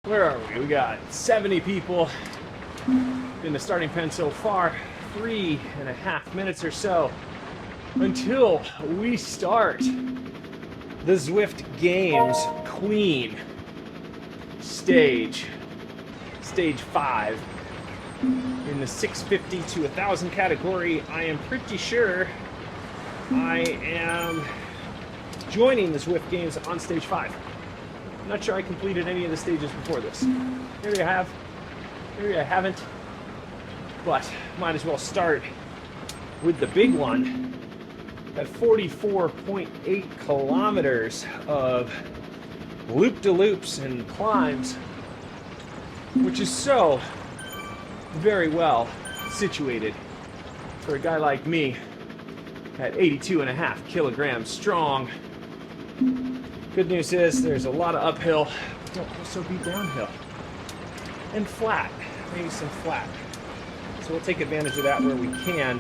Where are we? We got 70 people in the starting pen so far. 3.5 minutes or so until we start the Zwift Games Queen stage 5 in the 650 to 1,000 category. I am pretty sure I am joining the Zwift Games on stage 5. I'm not sure I completed any of the stages before this. Maybe I have, maybe I haven't, but might as well start with the big one at 44.8 kilometers of loop-de-loops and climbs, which is so very well situated for a guy like me at 82.5 kilograms strong. Good news is there's a lot of uphill. There'll also be downhill and flat, maybe some flat. So we'll take advantage of that where we can.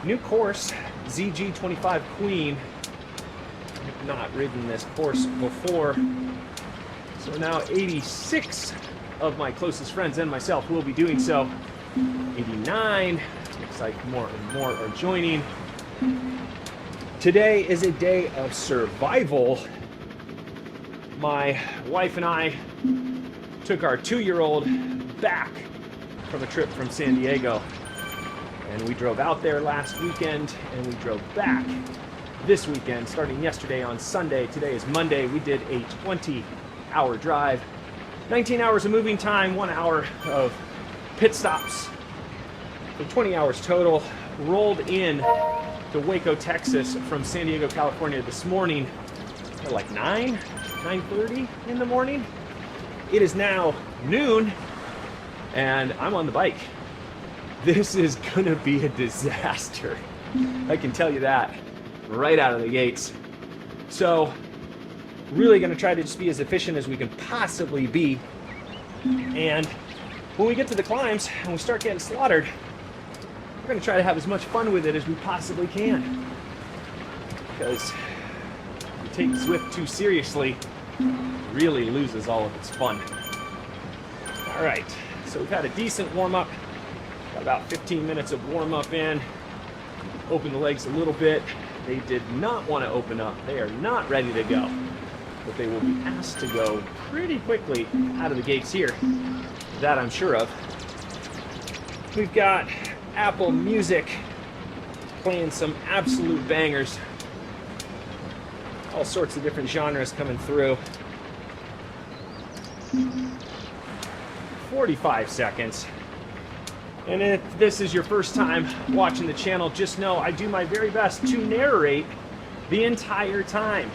New course, ZG25 Queen. I've not ridden this course before. So now 86 of my closest friends and myself will be doing so. 89, looks like more and more are joining. Today is a day of survival. My wife and I took our 2-year-old back from a trip from San Diego. And we drove out there last weekend and we drove back this weekend, starting yesterday on Sunday. Today is Monday. We did a 20-hour drive, 19 hours of moving time, 1 hour of pit stops. So 20 hours total. Rolled in to Waco, Texas from San Diego, California this morning at like 9:30 in the morning. It is now noon and I'm on the bike. This is gonna be a disaster. I can tell you that right out of the gates. So really gonna try to just be as efficient as we can possibly be. And when we get to the climbs and we start getting slaughtered, we're going to try to have as much fun with it as we possibly can. Because if you take Zwift too seriously, it really loses all of its fun. Alright, so we've had a decent warm-up. Got about 15 minutes of warm-up in. Open the legs a little bit. They did not want to open up. They are not ready to go. But they will be asked to go pretty quickly out of the gates here. That I'm sure of. We've got Apple Music playing some absolute bangers. All sorts of different genres coming through. 45 seconds. And if this is your first time watching the channel, just know I do my very best to narrate the entire time.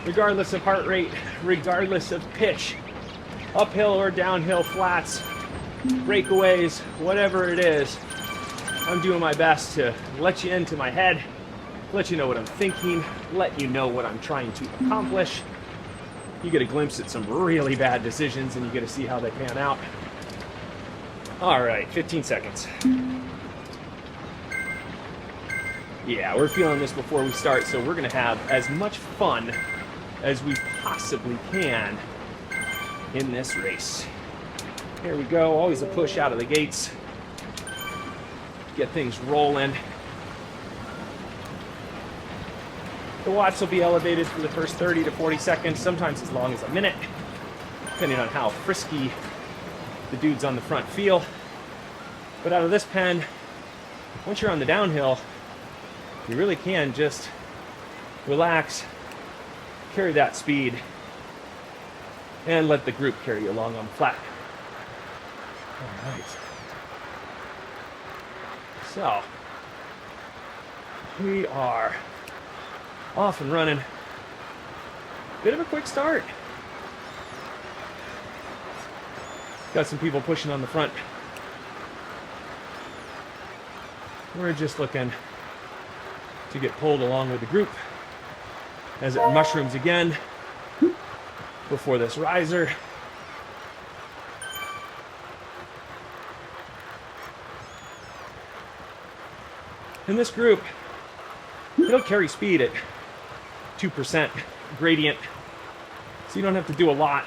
Regardless of heart rate, regardless of pitch, uphill or downhill flats, breakaways, whatever it is, I'm doing my best to let you into my head, let you know what I'm thinking, let you know what I'm trying to accomplish. You get a glimpse at some really bad decisions and you get to see how they pan out. All right, 15 seconds. Yeah, we're feeling this before we start, so we're gonna have as much fun as we possibly can in this race. Here we go, always a push out of the gates. Get things rolling. The watts will be elevated for the first 30 to 40 seconds, sometimes as long as a minute, depending on how frisky the dudes on the front feel. But out of this pen, once you're on the downhill, you really can just relax, carry that speed, and let the group carry you along on the flat. All right. So, we are off and running. Bit of a quick start. Got some people pushing on the front. We're just looking to get pulled along with the group as it mushrooms again before this riser. And this group, it'll carry speed at 2% gradient, so you don't have to do a lot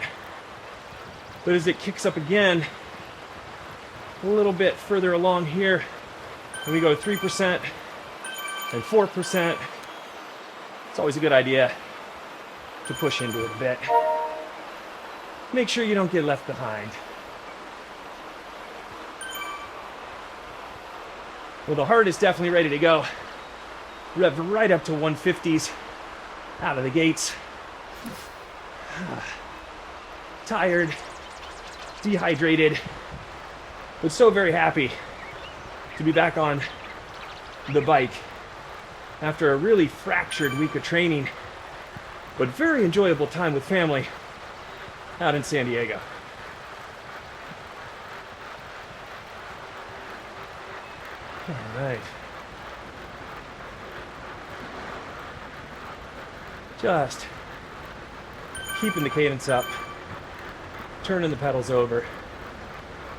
But as it kicks up again, a little bit further along here, and we go 3% and 4%, it's always a good idea to push into it a bit. Make sure you don't get left behind. Well, the heart is definitely ready to go. Revved right up to 150s out of the gates. Tired, dehydrated, but so very happy to be back on the bike after a really fractured week of training, but very enjoyable time with family out in San Diego. All right. Just keeping the cadence up, turning the pedals over,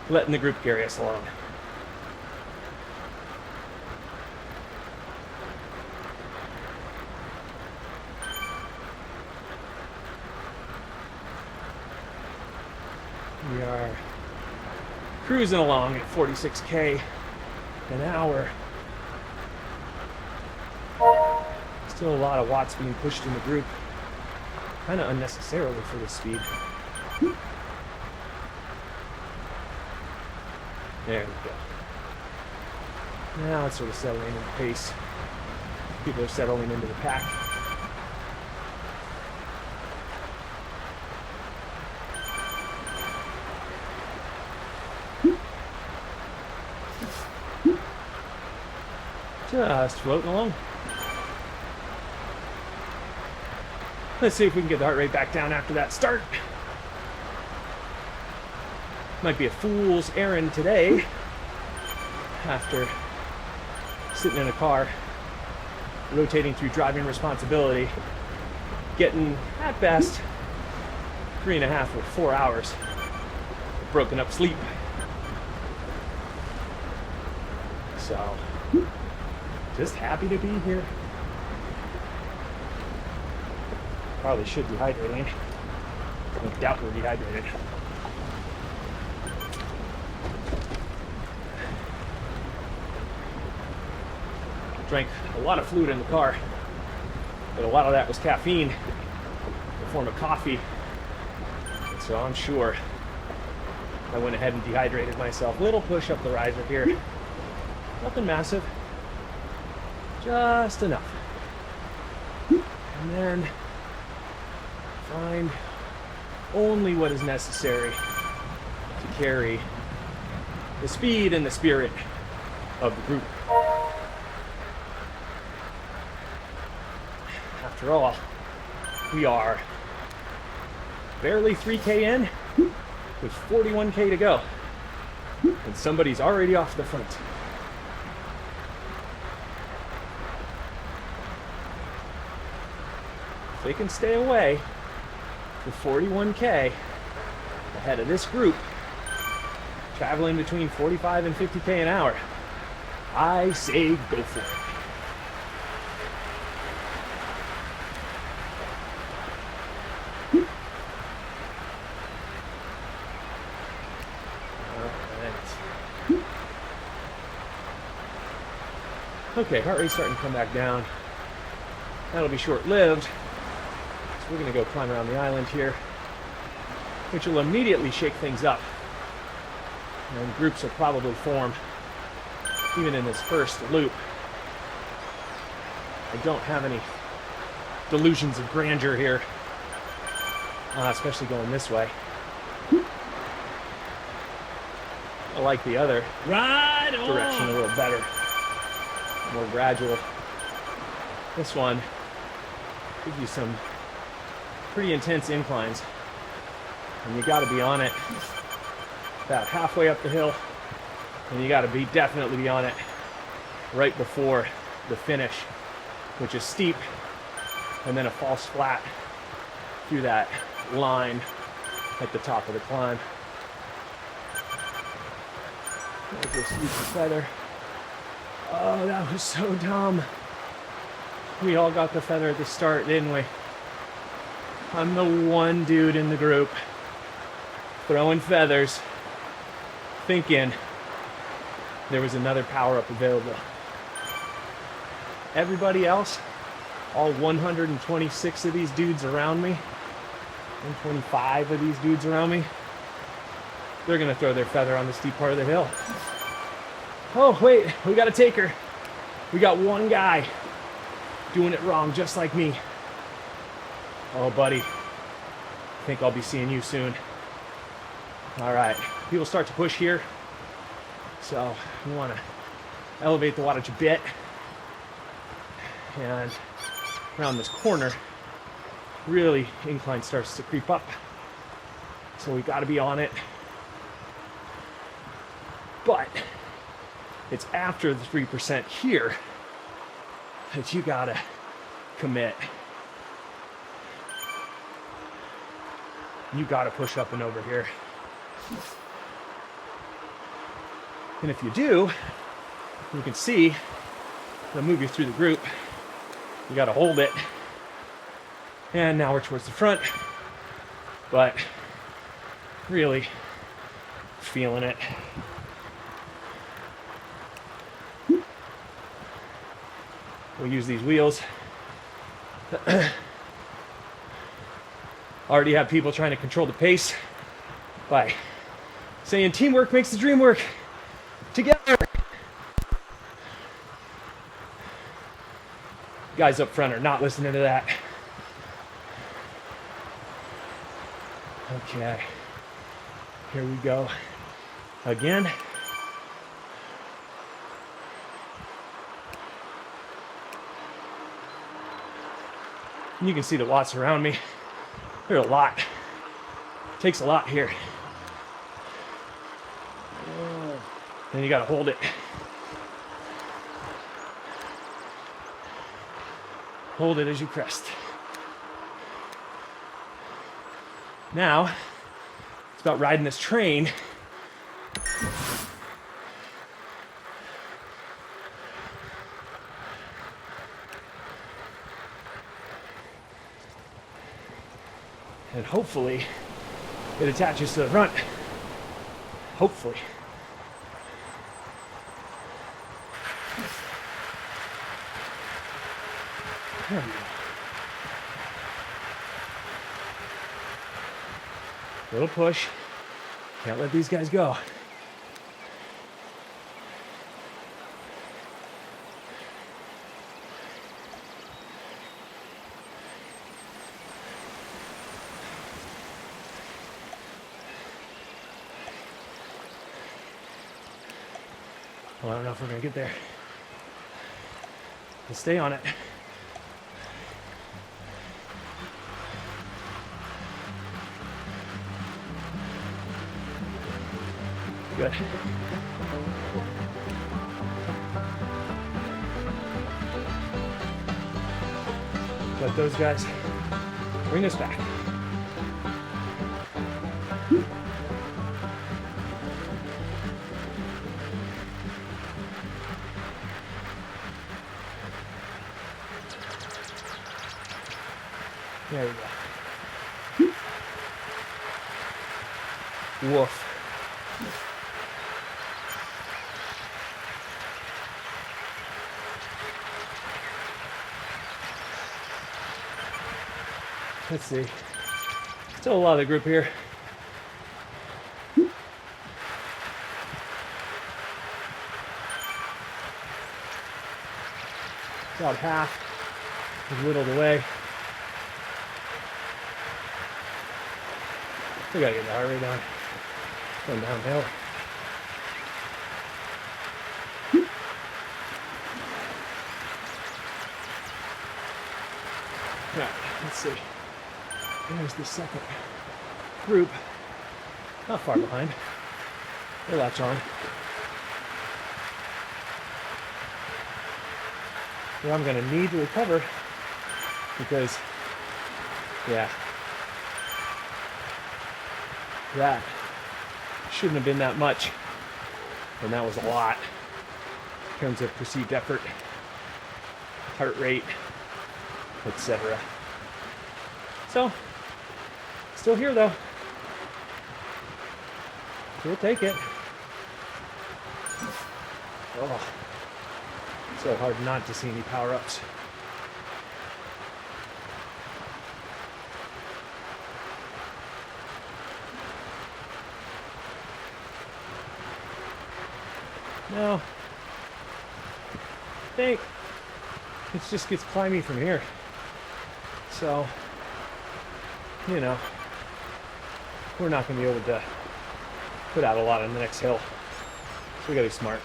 letting the group carry us along. We are cruising along at 46K an hour. Still a lot of watts being pushed in the group, kind of unnecessarily for this speed. There we go. Now it's sort of settling into pace. People are settling into the pack. Just floating along. Let's see if we can get the heart rate back down after that start. Might be a fool's errand today after sitting in a car, rotating through driving responsibility, getting at best 3.5 or 4 hours of broken up sleep. So, just happy to be here. Probably should be hydrating. No doubt we're dehydrated. Drank a lot of fluid in the car, but a lot of that was caffeine in the form of coffee. And so I'm sure I went ahead and dehydrated myself. Little push up the riser here. Nothing massive. Just enough. And then find only what is necessary to carry the speed and the spirit of the group. After all, we are barely 3K in with 41K to go, and somebody's already off the front. If they can stay away for 41K ahead of this group, traveling between 45 and 50K an hour, I say go for it. Okay, heart rate's starting to come back down. That'll be short-lived. So we're gonna go climb around the island here, which will immediately shake things up. And groups will probably form even in this first loop. I don't have any delusions of grandeur here, especially going this way. I like the other direction a little better. More gradual. This one gives you some pretty intense inclines, and you got to be on it about halfway up the hill, and you got to definitely be on it right before the finish, which is steep, and then a false flat through that line at the top of the climb. I just use the feather. Oh, that was so dumb. We all got the feather at the start, didn't we? I'm the one dude in the group throwing feathers, thinking there was another power-up available. Everybody else, all 126 of these dudes around me, 125 of these dudes around me, they're gonna throw their feather on the steep part of the hill. Oh, wait, we got a taker. We got one guy doing it wrong, just like me. Oh, buddy, I think I'll be seeing you soon. All right, people start to push here. So you wanna elevate the wattage a bit. And around this corner, really incline starts to creep up. So we gotta be on it. But it's after the 3% here that you gotta commit. You gotta push up and over here. And if you do, you can see, it'll move you through the group. You gotta hold it. And now we're towards the front. But really feeling it. We'll use these wheels. Already have people trying to control the pace by saying teamwork makes the dream work. Together. Guys up front are not listening to that. Okay. Here we go. Again. And you can see the watts around me. There are a lot. It takes a lot here. Then you gotta hold it. Hold it as you crest. Now, it's about riding this train. And hopefully, it attaches to the front. Hopefully. There we go. Little push. Can't let these guys go. Well, I don't know if we're gonna get there. Let's stay on it. Good. Let those guys bring us back. There we go. Woof. Let's see. Still a lot of the group here. About half, a little of the way. We gotta get the heart rate down. Going downhill. Alright, let's see. There's the second group. Not far behind. They latch on. Well, I'm gonna need to recover because, yeah, that shouldn't have been that much, and that was a lot in terms of perceived effort, heart rate, etc. So, still here though. We'll take it. Oh, so hard not to see any power-ups. No, I think it just gets climby from here. So, you know, we're not going to be able to put out a lot on the next hill. So we got to be smart.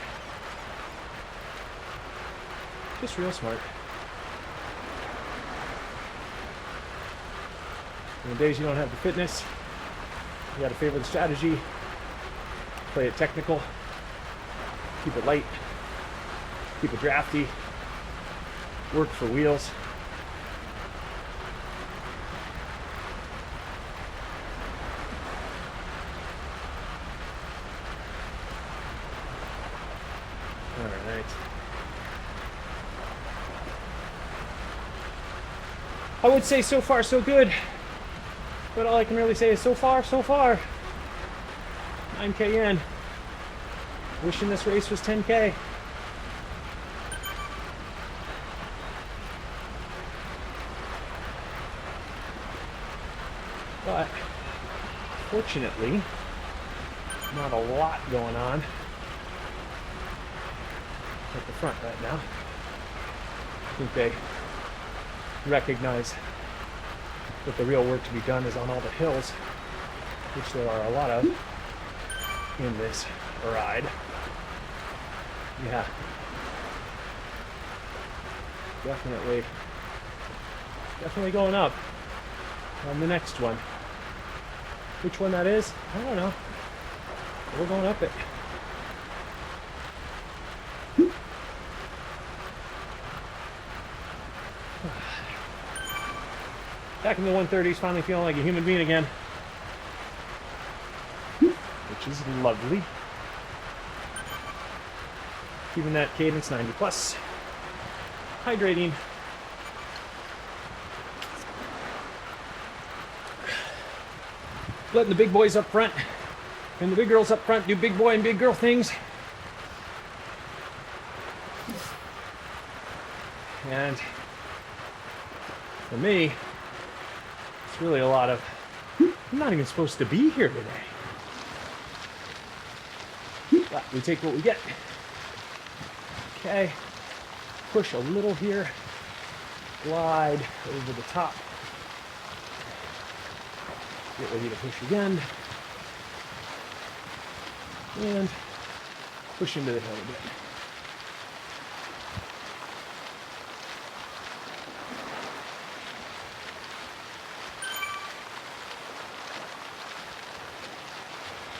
Just real smart. On the days you don't have the fitness, you got to favor the strategy, play it technical, keep it light, keep it drafty, work for wheels. All right. I would say so far so good, but all I can really say is so far so far. 9K in. Wishing this race was 10K. But fortunately, not a lot going on at the front right now. I think they recognize that the real work to be done is on all the hills, which there are a lot of in this ride. Yeah. Definitely going up on the next one. Which one that is, I don't know. We're going up it. Back in the 130s, finally feeling like a human being again. Which is lovely. Keeping that cadence 90 plus. Hydrating. Letting the big boys up front and the big girls up front do big boy and big girl things. And for me, it's really a lot of, I'm not even supposed to be here today. But we take what we get. Okay, push a little here, glide over the top, get ready to push again, and push into the hill a bit.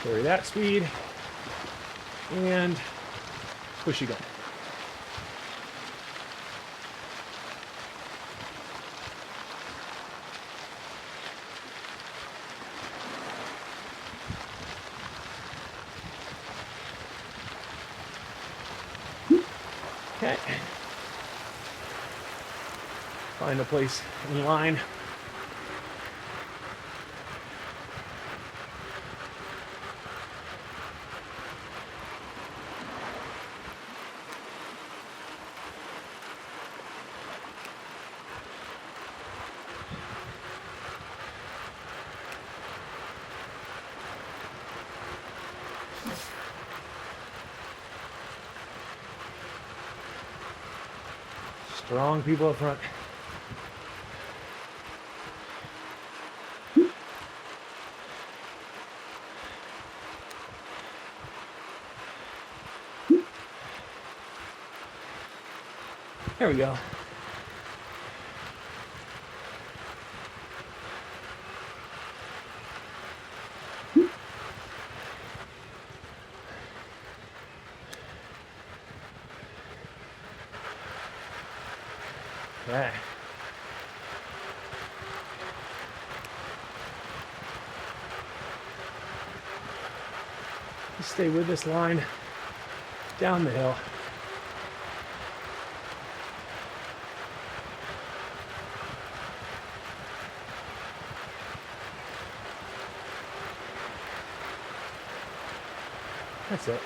Carry that speed, and push again. Okay. Find a place in line. Strong people up front. There we go. Okay. Just stay with this line down the hill. That's it.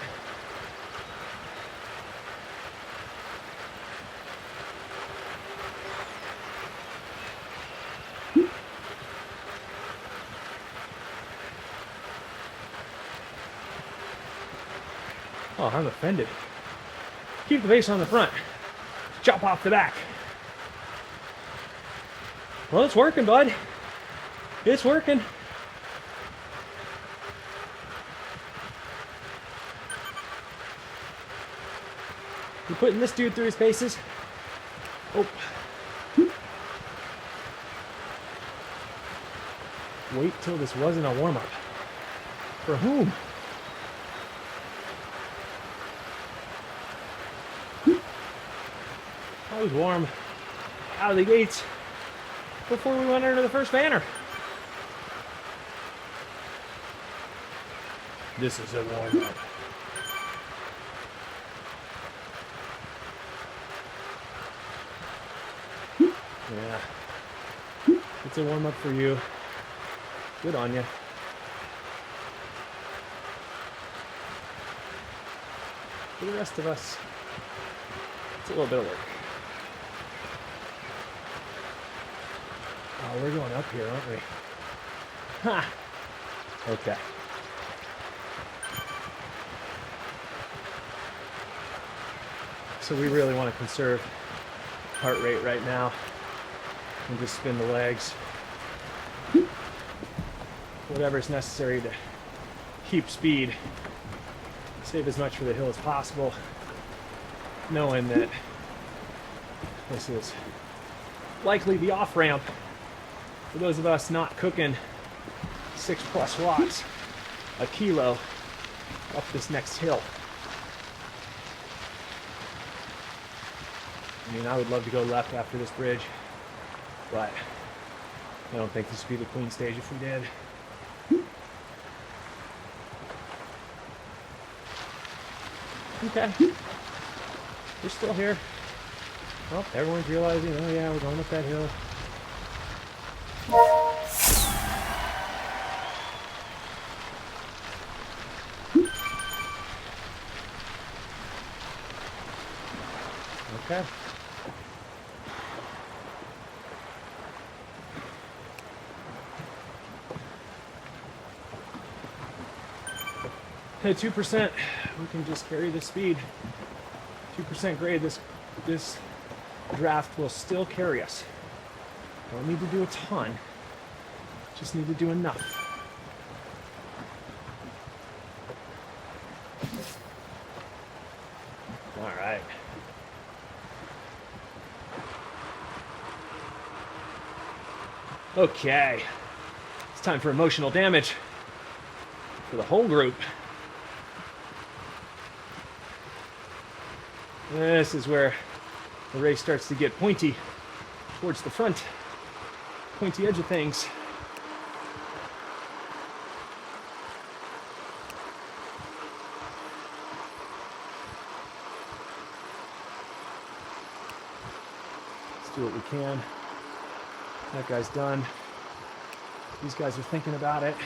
Oh, I'm offended. Keep the base on the front. Chop off the back. Well, it's working, bud. It's working. You putting this dude through his paces? Oh. Wait till this wasn't a warm-up. For whom? I was warm out of the gates before we went into the first banner. This is a warm-up. Yeah. It's a warm-up for you. Good on you. For the rest of us, it's a little bit of work. Oh, we're going up here, aren't we? Ha! Okay. So we really want to conserve heart rate right now and just spin the legs. Whatever's necessary to keep speed. Save as much for the hill as possible, knowing that this is likely the off-ramp for those of us not cooking 6+ watts a kilo up this next hill. I mean, I would love to go left after this bridge, but I don't think this would be the clean stage if we did. Okay. We're still here. Well, everyone's realizing, oh yeah, we're going up that hill. Okay. At 2%, we can just carry the speed. 2% grade, this draft will still carry us. Don't need to do a ton, just need to do enough. All right. Okay, it's time for emotional damage for the whole group. This is where the race starts to get pointy towards the front, pointy edge of things. Let's do what we can. That guy's done. These guys are thinking about it.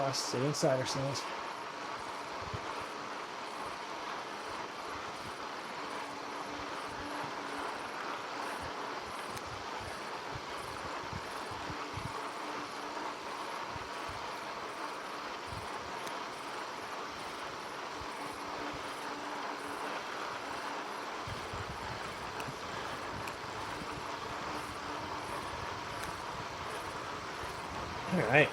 Just stay inside ourselves. All right.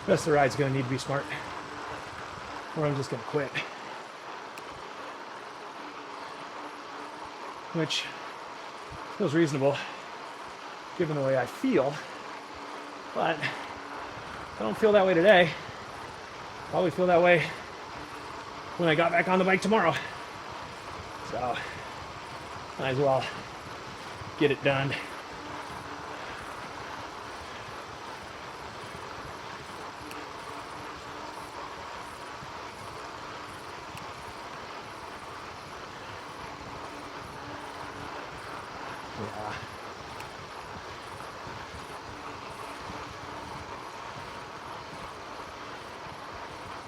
Rest of the ride's gonna need to be smart, or I'm just gonna quit. Which feels reasonable, given the way I feel, but I don't feel that way today. Probably feel that way when I got back on the bike tomorrow. So, might as well get it done. Yeah.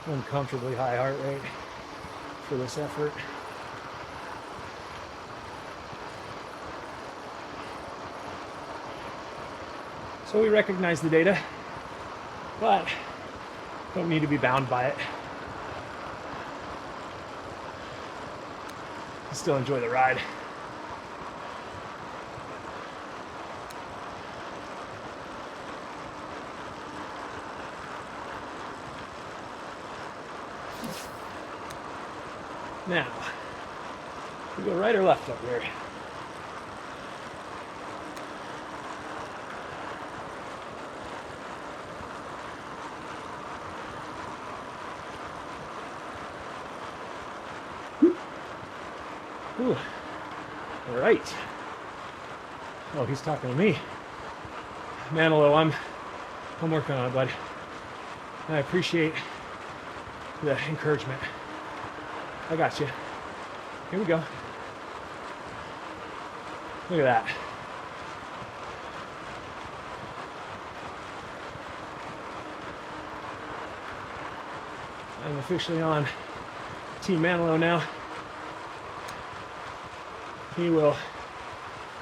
Uncomfortably high heart rate for this effort. So we recognize the data, but don't need to be bound by it. Still enjoy the ride. Now, we go right or left up here? Ooh. All right. Oh, he's talking to me. Manilow, I'm working on it, bud. I appreciate the encouragement. I got you. Here we go. Look at that. I'm officially on Team Manilow now. He will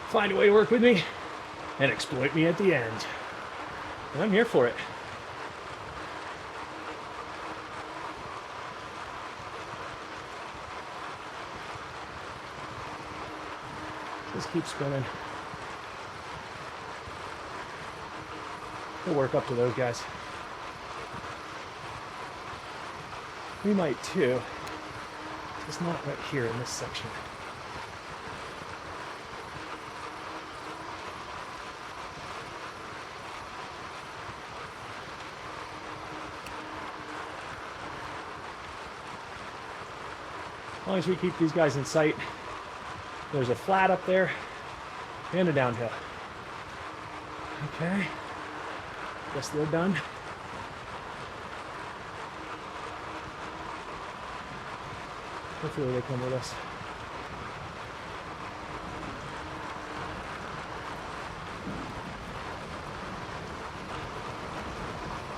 find a way to work with me and exploit me at the end. And I'm here for it. Just keep spinning. We'll work up to those guys. We might too. Just not right here in this section. As long as we keep these guys in sight. There's a flat up there and a downhill. Okay. Guess they're done. Hopefully they come with us.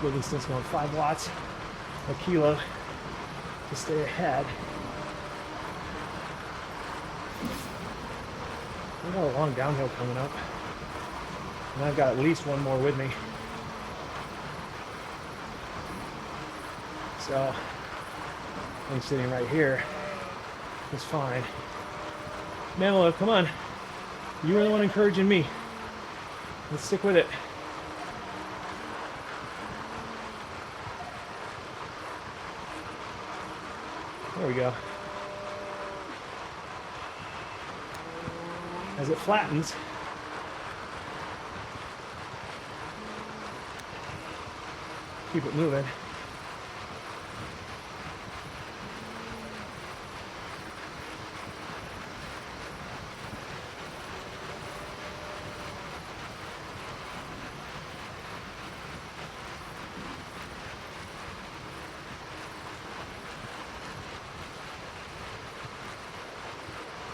Livingston's going 5 watts a kilo to stay ahead. We've got a long downhill coming up, and I've got at least one more with me. So I'm sitting right here. It's fine. Manilow, come on. You were the one encouraging me. Let's stick with it. There we go. As it flattens, keep it moving.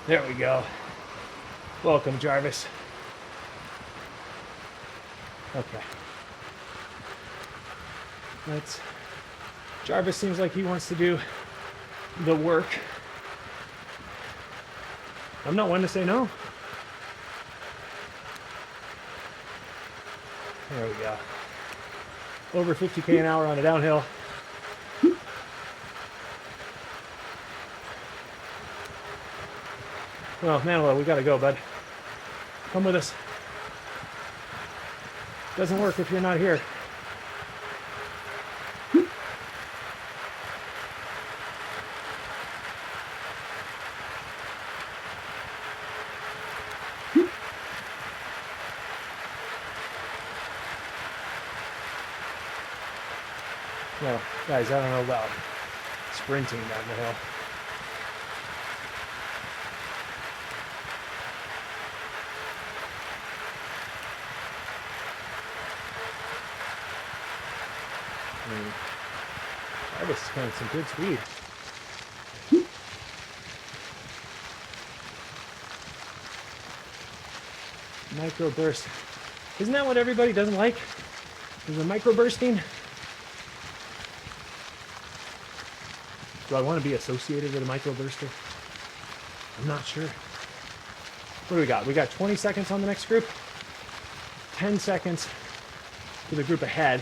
There we go. Welcome, Jarvis. Okay. Jarvis seems like he wants to do the work. I'm not one to say no. There we go. Over 50k an hour on a downhill. Well, Manilow, we gotta go, bud. Come with us. Doesn't work if you're not here. Well, guys, I don't know about sprinting down the hill. Travis is going some good speed. Micro burst. Isn't that what everybody doesn't like? Is the micro bursting? Do I want to be associated with a micro burster? I'm not sure. What do we got? We got 20 seconds on the next group. 10 seconds for the group ahead,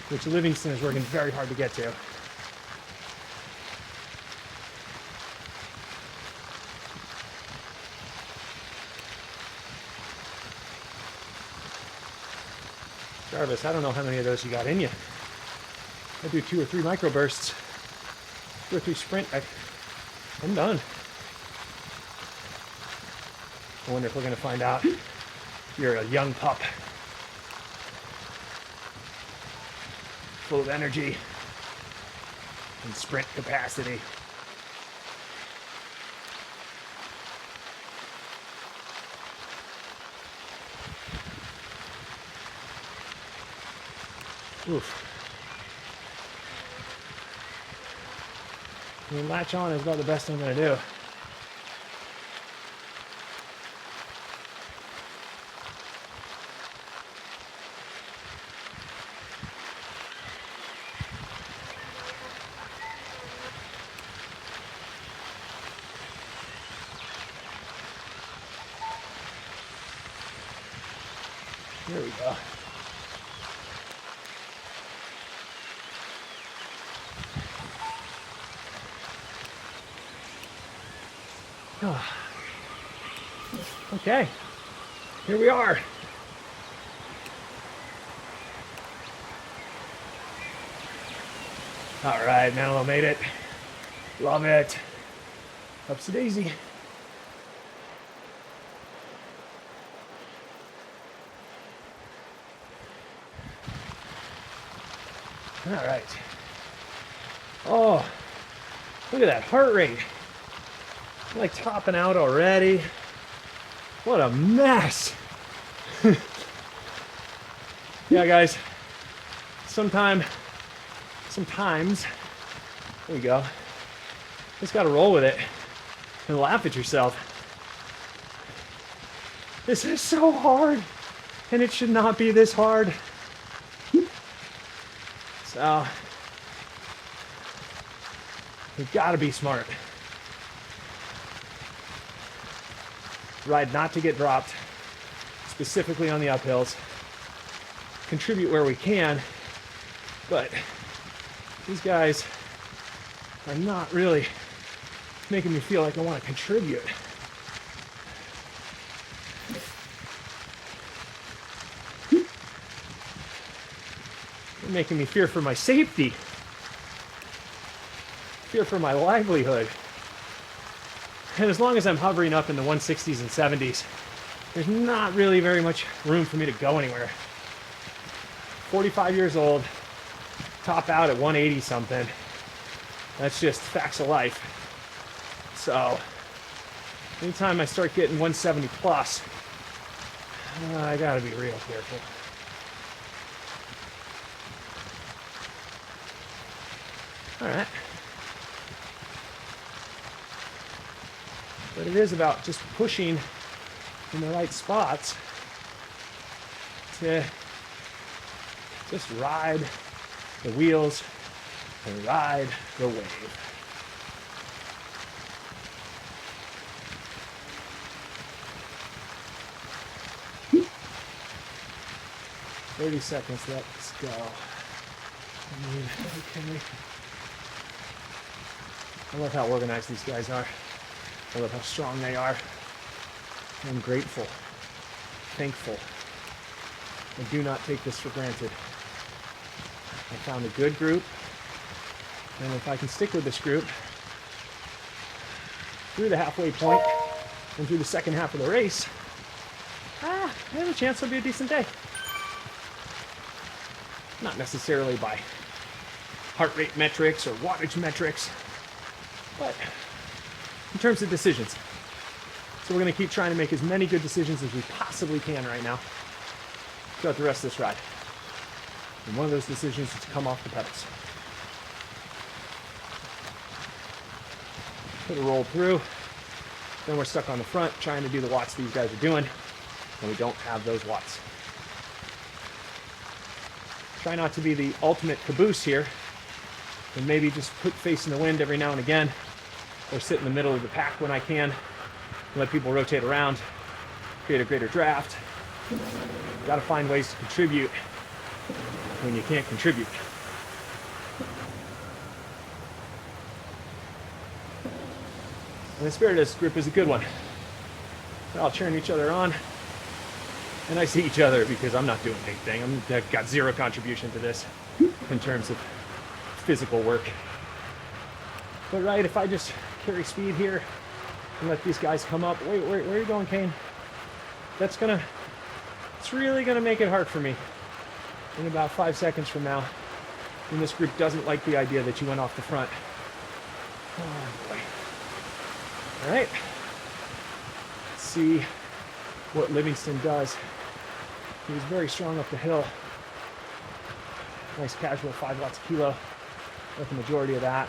which Livingston is working very hard to get to. Jarvis, I don't know how many of those you got in you. I do 2 or 3 microbursts, 2 or 3 sprint, I'm done. I wonder if we're going to find out you're a young pup, full of energy and sprint capacity. Oof. I mean, latch on is about the best I'm going to do. There we go. Okay, here we are. All right, Menlo made it. Love it. Upsy daisy. All right. Oh, look at that heart rate. I'm like topping out already. What a mess. Yeah, guys. Sometimes, there you go. Just gotta roll with it and laugh at yourself. This is so hard, and it should not be this hard. So, you've gotta be smart. Ride not to get dropped, specifically on the uphills. Contribute where we can, but these guys are not really making me feel like I want to contribute. They're making me fear for my safety, fear for my livelihood. And as long as I'm hovering up in the 160s and 70s, there's not really very much room for me to go anywhere. 45 years old, top out at 180 something. That's just facts of life. So, anytime I start getting 170 plus, I gotta be real careful. All right. But it is about just pushing in the right spots to just ride the wheels and ride the wave. "30 seconds, let's go." Okay. I love how organized these guys are. I love how strong they are. I'm grateful, thankful. I do not take this for granted. I found a good group, and if I can stick with this group through the halfway point and through the second half of the race, I have a chance it'll be a decent day. Not necessarily by heart rate metrics or wattage metrics, but in terms of decisions. So we're going to keep trying to make as many good decisions as we possibly can right now throughout the rest of this ride. And one of those decisions is to come off the pedals. Put a roll through. Then we're stuck on the front trying to do the watts these guys are doing, and we don't have those watts. Try not to be the ultimate caboose here, and maybe just put face in the wind every now and again, or sit in the middle of the pack when I can, and let people rotate around, create a greater draft. Got to find ways to contribute when you can't contribute. And the spirit of this group is a good one. They're all cheering each other on. And I see each other because I'm not doing anything. I've got zero contribution to this in terms of physical work. But right, if I just carry speed here and let these guys come up. Wait, where are you going, Kane? It's really gonna make it hard for me in about 5 seconds from now. And this group doesn't like the idea that you went off the front. Oh boy. All right, let's see what Livingston does. He was very strong up the hill. Nice casual 5 watts a kilo, like the majority of that.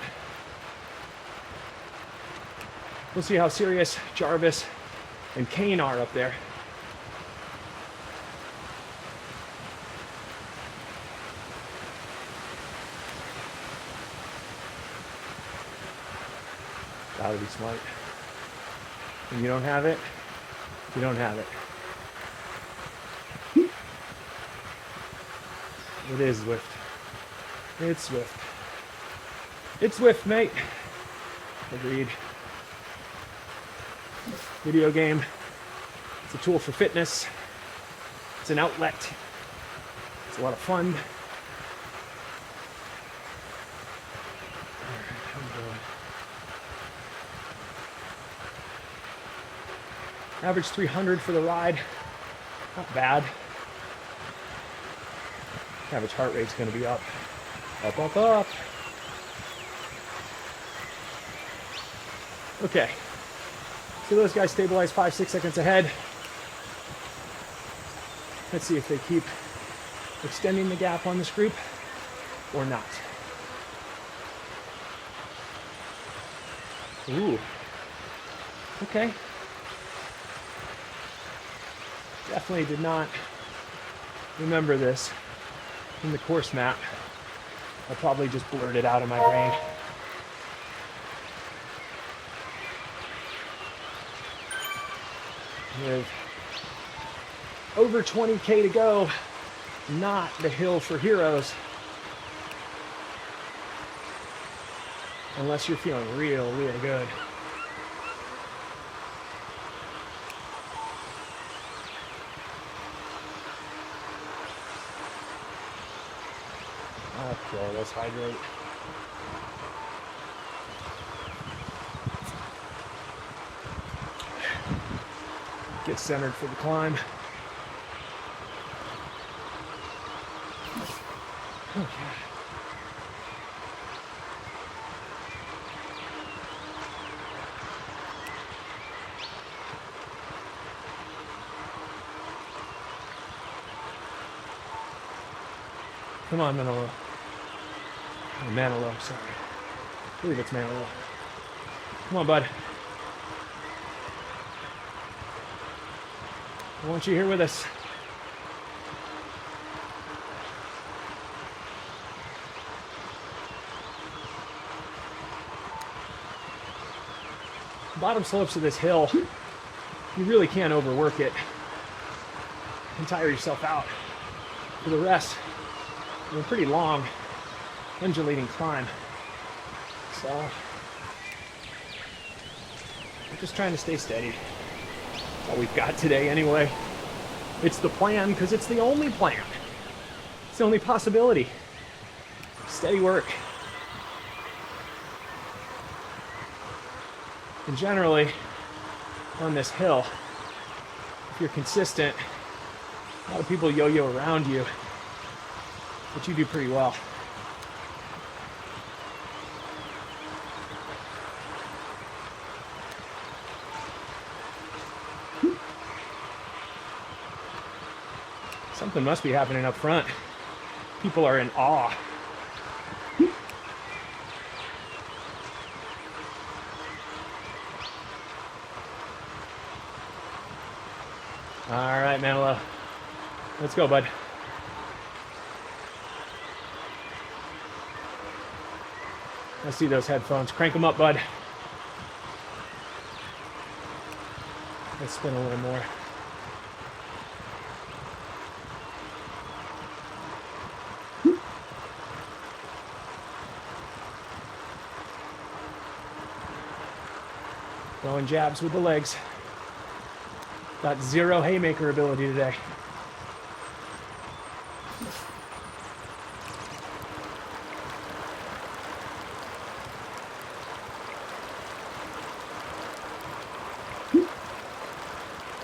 We'll see how serious Jarvis and Kane are up there. Gotta be smart. When you don't have it, you don't have it. It is Zwift. It's Zwift. It's Zwift, mate. Agreed. Video game. It's a tool for fitness. It's an outlet. It's a lot of fun. Average 300 for the ride. Not bad. Average heart rate's going to be up. Up, up, up. Okay. So those guys stabilize 5-6 seconds ahead. Let's see if they keep extending the gap on this group or not. Ooh. Okay. Definitely did not remember this in the course map. I probably just blurred it out of my brain. With over 20K to go, not the hill for heroes. Unless you're feeling real, real good. Okay, let's hydrate. Get centered for the climb. Okay. Come on, Manolo. Oh, Manolo, sorry. I believe it's Manolo. Come on, bud. I want you here with us. Bottom slopes of this hill, you really can't overwork it and tire yourself out. For the rest, it's a pretty long, undulating climb. So, we're just trying to stay steady. That's all we've got today anyway. It's the plan because it's the only plan. It's the only possibility. Steady work. And generally, on this hill, if you're consistent, a lot of people yo-yo around you, but you do pretty well. Something must be happening up front. People are in awe. All right, Manilow. Let's go, bud. I see those headphones. Crank them up, bud. Let's spin a little more. Throwing jabs with the legs. Got zero haymaker ability today.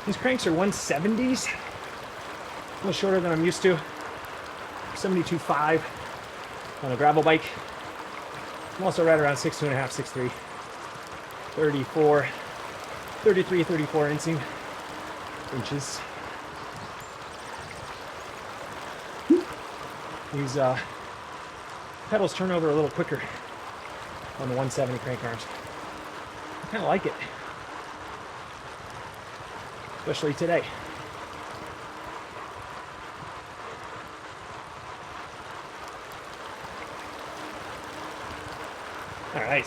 These cranks are 170s. A little shorter than I'm used to. 72.5 on a gravel bike. I'm also right around 6'2.5", 6'3". 34 inches. These pedals turn over a little quicker on the 170 crank arms. I kind of like it. Especially today. All right.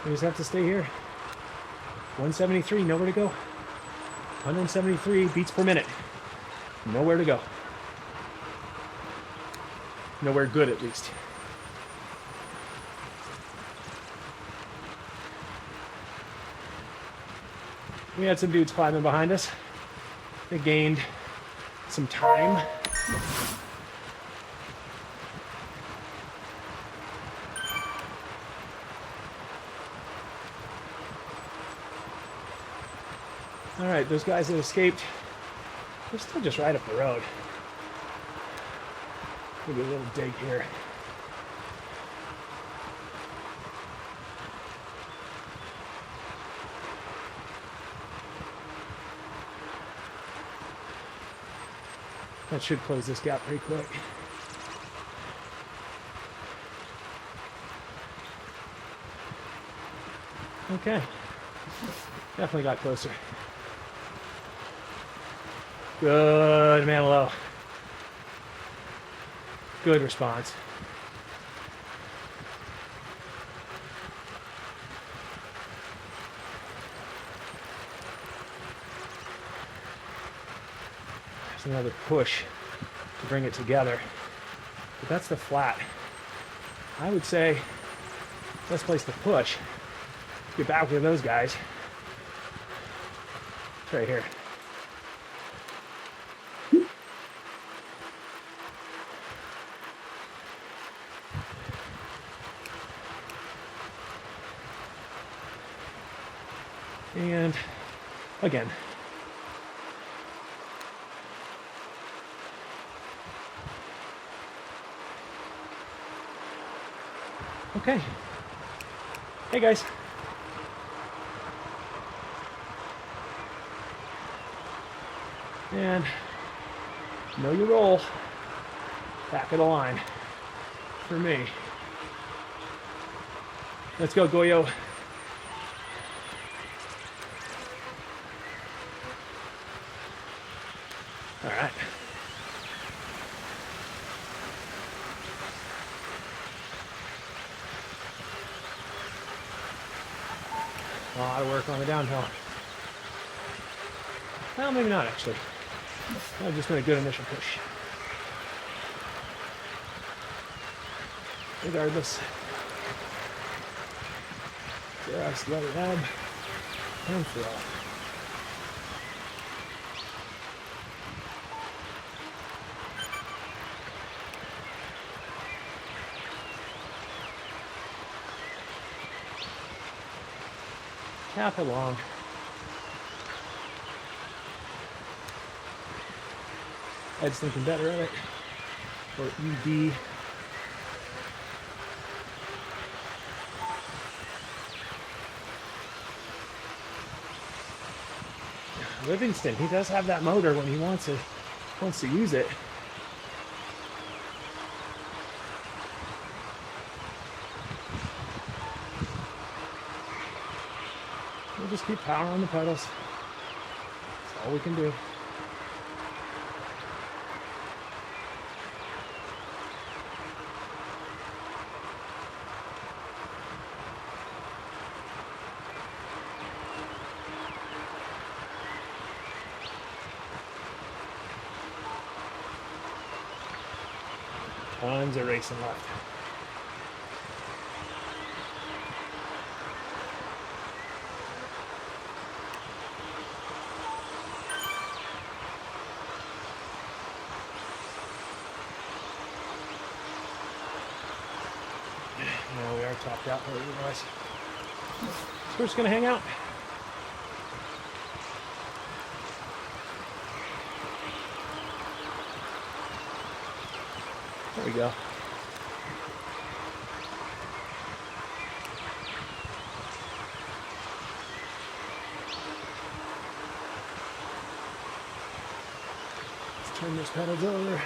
We just have to stay here. 173, nowhere to go. 173 beats per minute. Nowhere to go. Nowhere good, at least. We had some dudes climbing behind us. They gained some time. All right, those guys that escaped, they're still just right up the road. Maybe a little dig here. That should close this gap pretty quick. Okay. Definitely got closer. Good, Manilow. Good response. Another push to bring it together, but that's the flat. I would say best place to push. Get back with those guys. It's right here. And again. Okay. Hey guys. And know your role. Back of the line. For me. Let's go, Goyo. All right. A lot of work on the downhill. Well, maybe not actually. I've just been a good initial push. Regardless. Just let it ebb and flow. Tap along. Ed's thinking better of it. Or ED. Livingston, he does have that motor when he wants to use it. We'll just keep power on the pedals. That's all we can do. Tons of racing left. No, we are topped out there, guys. So we're just gonna hang out. There we go. Let's turn those pedals over.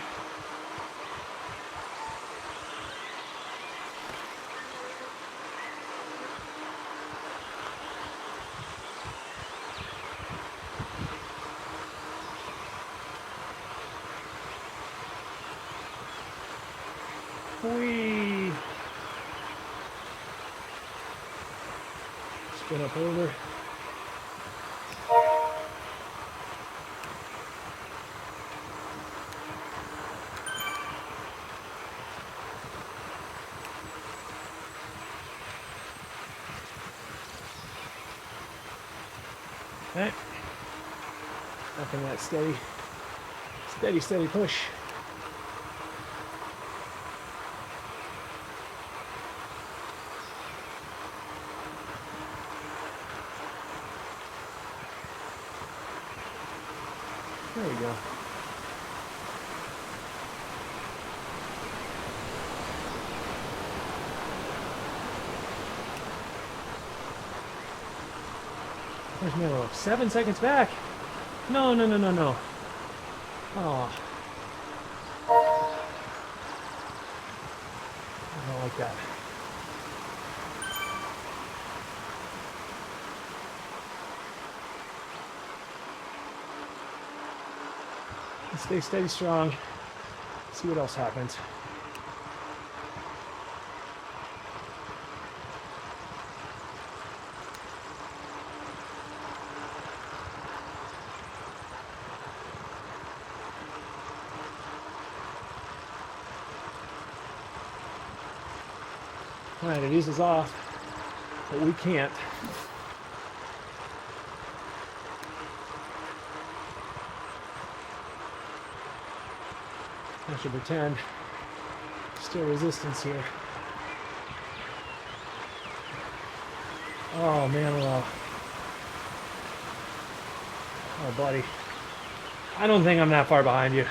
Whee! Spin up over. Okay. Up in that steady push. There we go. Where's Milo? 7 seconds back. No. Oh. I don't like that. Stay steady, strong. See what else happens. All right, it eases off, but we can't. I should pretend still resistance here. Oh man, oh buddy, I don't think I'm that far behind you.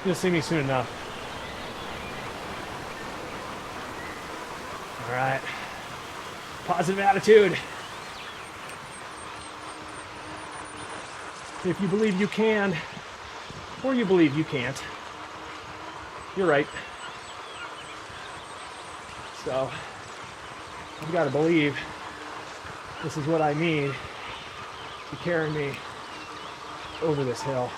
You'll see me soon enough. All right, positive attitude. If you believe you can, or you believe you can't, you're right. So, I've got to believe this is what I need to carry me over this hill.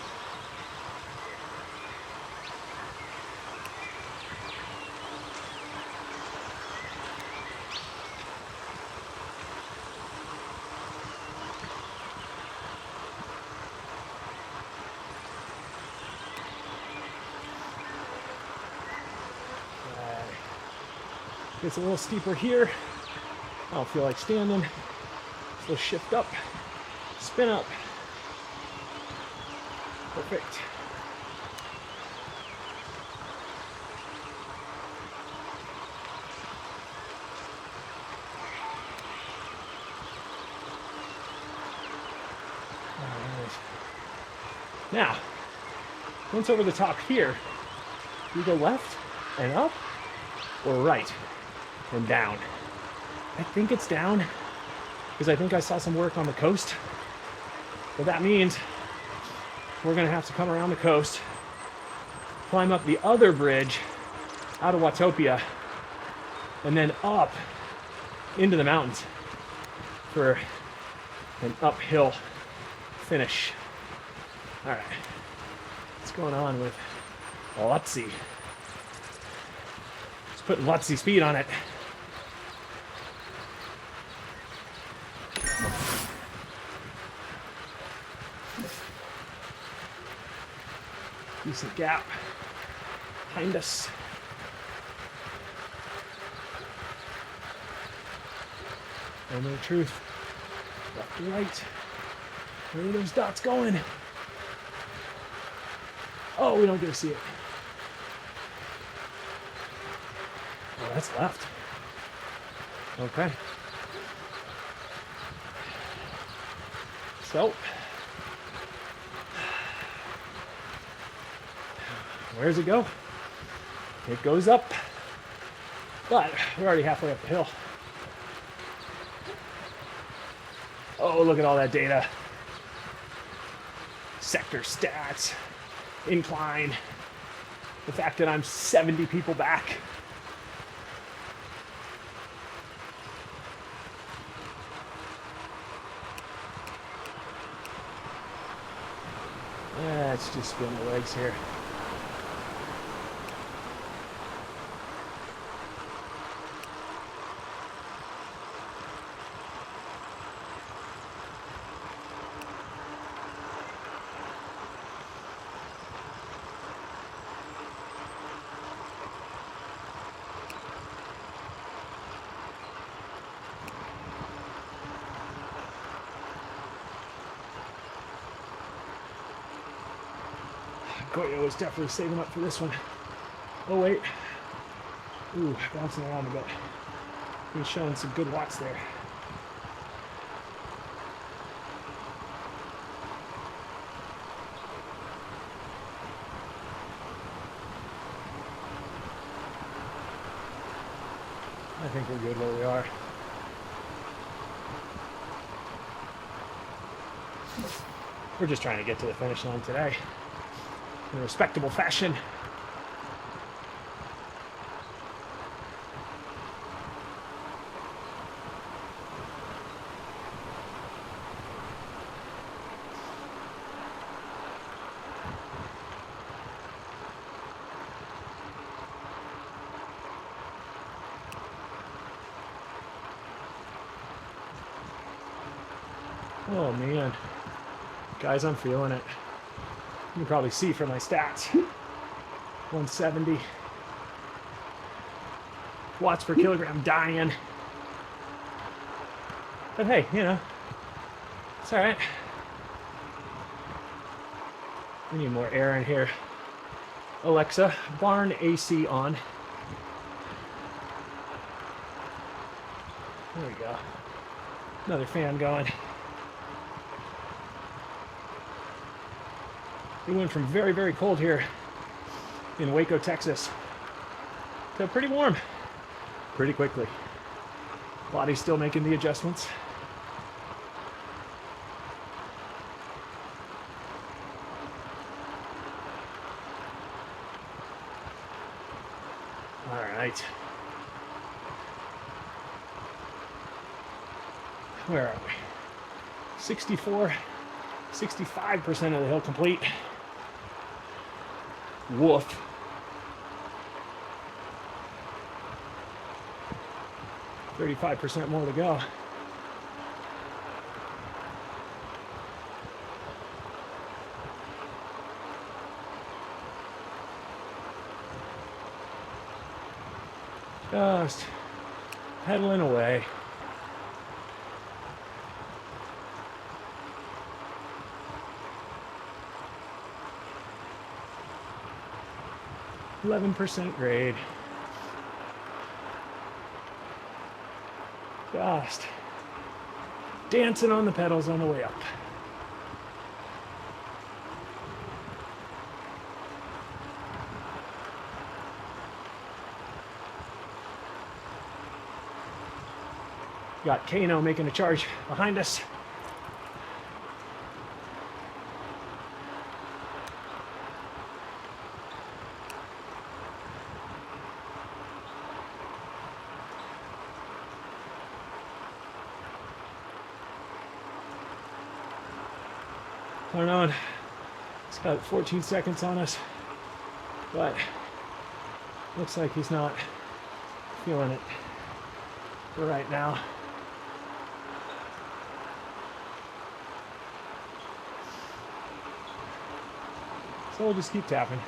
It's a little steeper here. I don't feel like standing. So we'll shift up, spin up. Perfect. All right. Now, once over the top here, we go left and up, or right and down. I think it's down, because I think I saw some work on the coast. But that means we're gonna have to come around the coast, climb up the other bridge out of Watopia, and then up into the mountains for an uphill finish. All right, what's going on with Lutzy? Just putting Lutzy speed on it. Decent gap behind us. Moment of truth. Left to right. Where are those dots going? Oh, we don't get to see it. Oh, that's left. Okay. So, where does it go? It goes up, but we're already halfway up the hill. Oh, look at all that data. Sector stats, incline, the fact that I'm 70 people back. Let's just spin the legs here. Goyo was definitely saving up for this one. Oh wait. Ooh, bouncing around a bit. He's showing some good watts there. I think we're good where we are. We're just trying to get to the finish line today in a respectable fashion. Oh man, guys, I'm feeling it. You can probably see from my stats. 170 watts per kilogram dying. But hey, you know, it's all right. We need more air in here. Alexa, barn AC on. There we go. Another fan going. It went from very, very cold here in Waco, Texas, to pretty warm pretty quickly. Body's still making the adjustments. All right. Where are we? 64, 65% of the hill complete. Woof. %35 more to go. Just pedaling away. %11 grade. Just dancing on the pedals on the way up. Got Kano making a charge behind us. I don't know, he's got 14 seconds on us, but looks like he's not feeling it for right now. So we'll just keep tapping.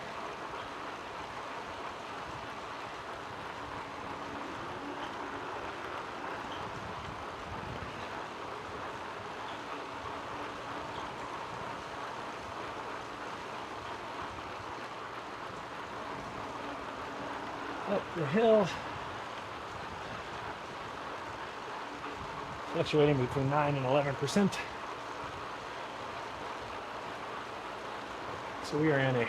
Up the hill, fluctuating between 9 and 11%. So we are in a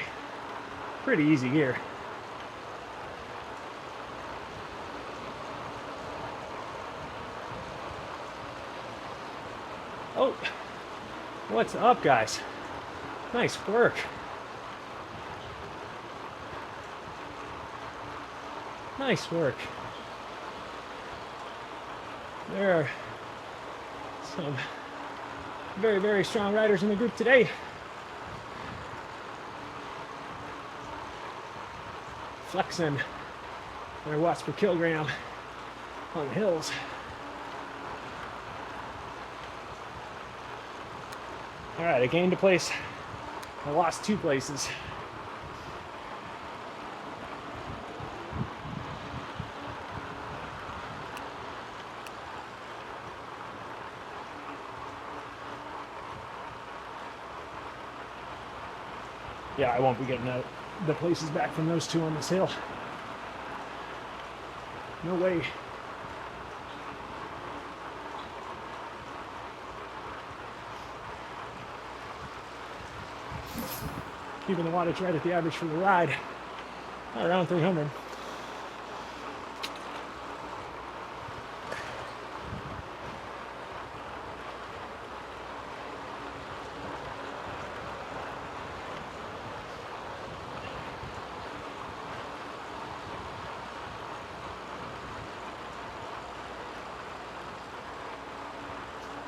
pretty easy gear. Oh, what's up, guys? Nice work. Nice work. There are some very, very strong riders in the group today. Flexing their watts per kilogram on the hills. All right, I gained a place. I lost 2 places. Yeah, I won't be getting the places back from those 2 on this hill. No way. Keeping the wattage right at the average for the ride, around 300.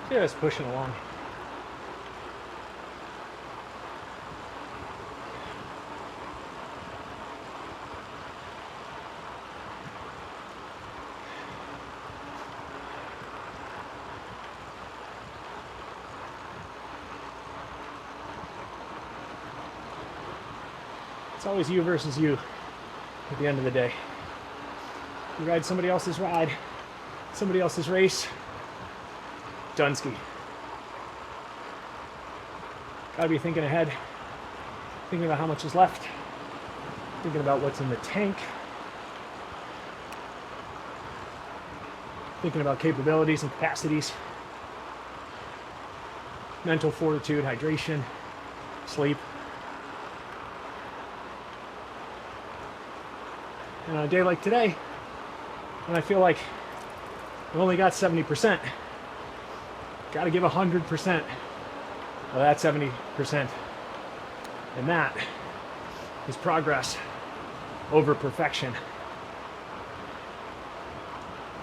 Just pushing along. It's always you versus you at the end of the day. You ride somebody else's ride, somebody else's race, Dunsky. Gotta be thinking ahead, thinking about how much is left, thinking about what's in the tank, thinking about capabilities and capacities, mental fortitude, hydration, sleep. And on a day like today, when I feel like I've only got 70%, got to give 100% of that 70%. And that is progress over perfection.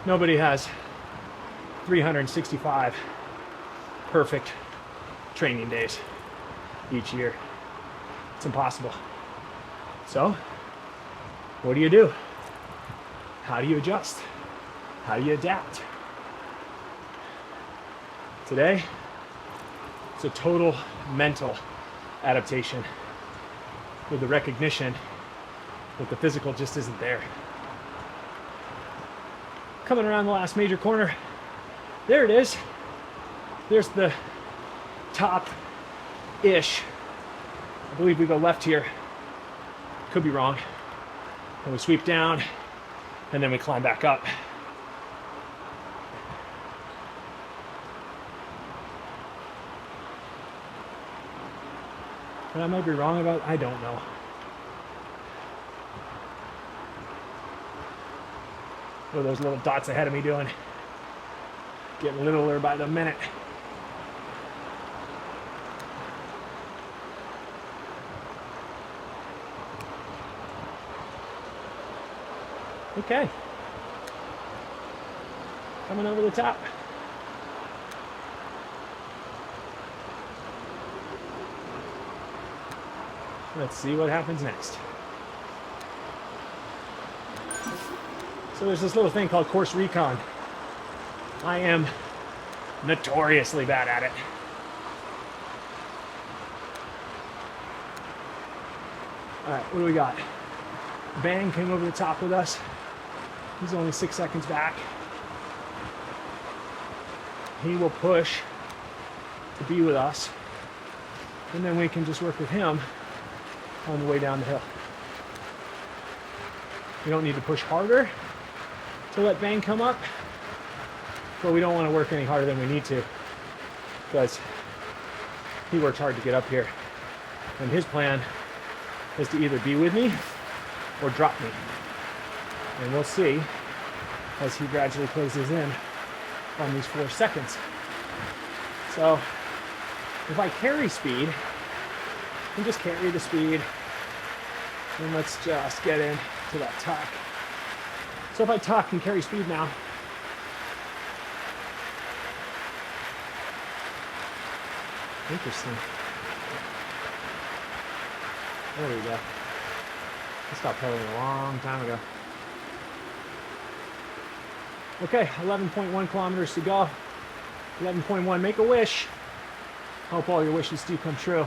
Nobody has 365 perfect training days each year. It's impossible. So, what do you do? How do you adjust? How do you adapt? Today, it's a total mental adaptation with the recognition that the physical just isn't there. Coming around the last major corner, there it is. There's the top-ish. I believe we go left here. Could be wrong. And we sweep down, and then we climb back up. But I might be wrong about, I don't know. What are those little dots ahead of me doing? Getting littler by the minute. Okay. Coming over the top. Let's see what happens next. So there's this little thing called course recon. I am notoriously bad at it. All right, what do we got? Bang came over the top with us. He's only 6 seconds back. He will push to be with us, and then we can just work with him on the way down the hill. We don't need to push harder to let Bang come up, but we don't want to work any harder than we need to, because he works hard to get up here. And his plan is to either be with me or drop me. And we'll see as he gradually closes in on these 4 seconds. So if I carry speed, and just carry the speed, and let's just get into that tuck. So if I tuck and carry speed now, interesting. There we go. I stopped pedaling a long time ago. Okay, 11.1 kilometers to go. 11.1, make a wish. Hope all your wishes do come true.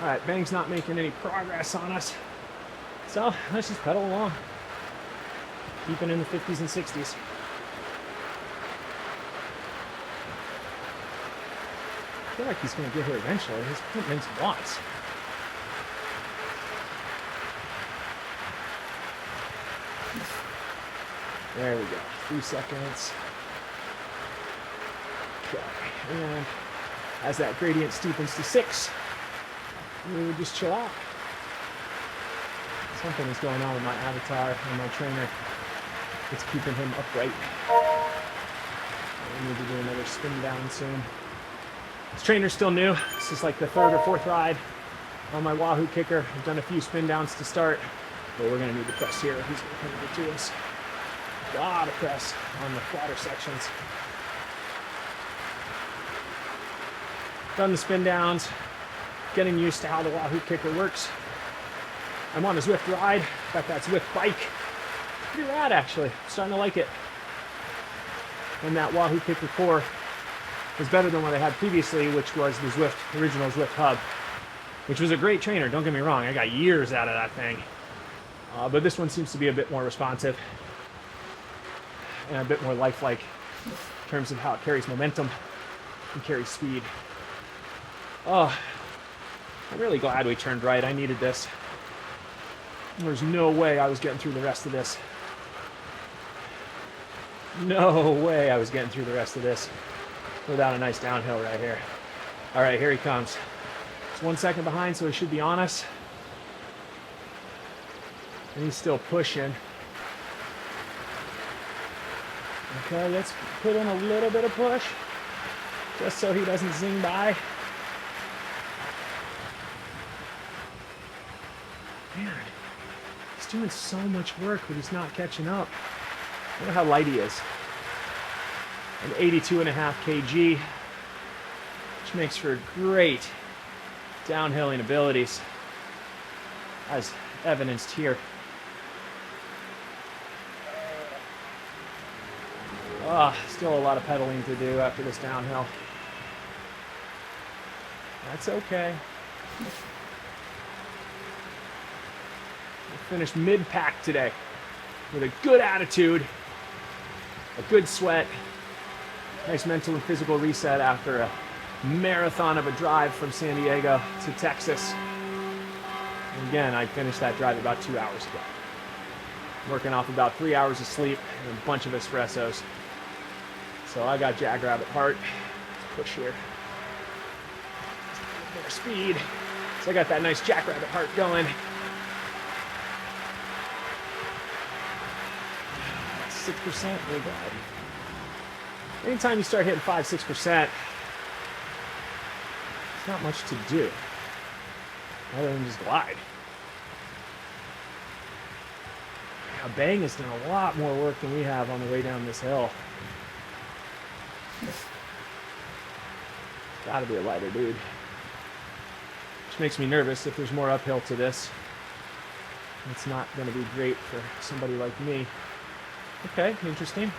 All right, Bang's not making any progress on us. So let's just pedal along. Keeping in the 50s and 60s. I feel like he's going to get here eventually. He's putting in some watts. There we go. 3 seconds. Okay. And as that gradient steepens to 6, we would just chill out. Something is going on with my avatar and my trainer. It's keeping him upright. I need to do another spin down soon. This trainer's still new. This is like the 3rd or 4th ride on my Wahoo kicker. I've done a few spin downs to start, but we're going to need to press here. He's going to come to us. Gotta press on the flatter sections. Done the spin downs, getting used to how the Wahoo kicker works. I'm on a Zwift ride, got that Zwift bike. Pretty rad actually, starting to like it. And that Wahoo kicker core is better than what I had previously, which was the original Zwift hub, which was a great trainer, don't get me wrong, I got years out of that thing. But this one seems to be a bit more responsive and a bit more lifelike in terms of how it carries momentum and carries speed. Oh, I'm really glad we turned right. I needed this. There's no way I was getting through the rest of this. No way I was getting through the rest of this without a nice downhill right here. All right, here he comes. It's 1 second behind, so he should be on us. And he's still pushing. Okay, let's put in a little bit of push, just so he doesn't zing by. Man, he's doing so much work, but he's not catching up. Look at how light he is. An 82.5 kg, which makes for great downhilling abilities, as evidenced here. Still a lot of pedaling to do after this downhill. That's okay. We'll finish mid-pack today with a good attitude, a good sweat, nice mental and physical reset after a marathon of a drive from San Diego to Texas. And again, I finished that drive about 2 hours ago. Working off about 3 hours of sleep and a bunch of espressos. So I got jackrabbit heart. Push here. More speed. So I got that nice jackrabbit heart going. 6%, we're good. Anytime you start hitting 5-6%, it's not much to do other than just glide. Now, Bang has done a lot more work than we have on the way down this hill. Gotta be a lighter dude. which makes me nervous if there's more uphill to this. It's not going to be great for somebody like me. Okay, interesting.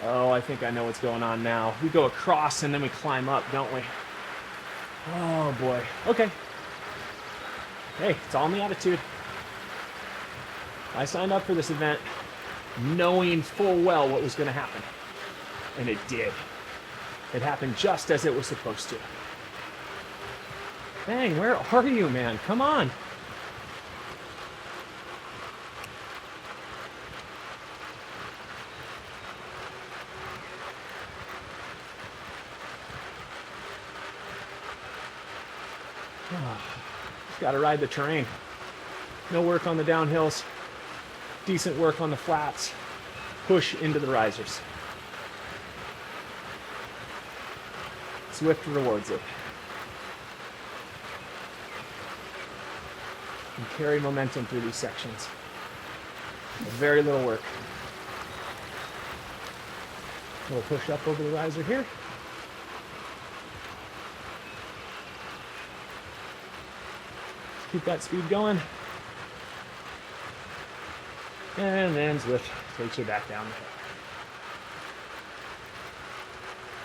Oh, I think I know what's going on now. We go across and then we climb up, don't we? Oh, boy. Okay. Hey, it's all in the attitude. I signed up for this event knowing full well what was going to happen. And it did. It happened just as it was supposed to. Dang, where are you, man? Come on. Just got to ride the terrain. No work on the downhills. Decent work on the flats. Push into the risers. Zwift rewards it. And carry momentum through these sections. Very little work. We'll push up over the riser here. Keep that speed going. And then Zwift takes you back down the hill.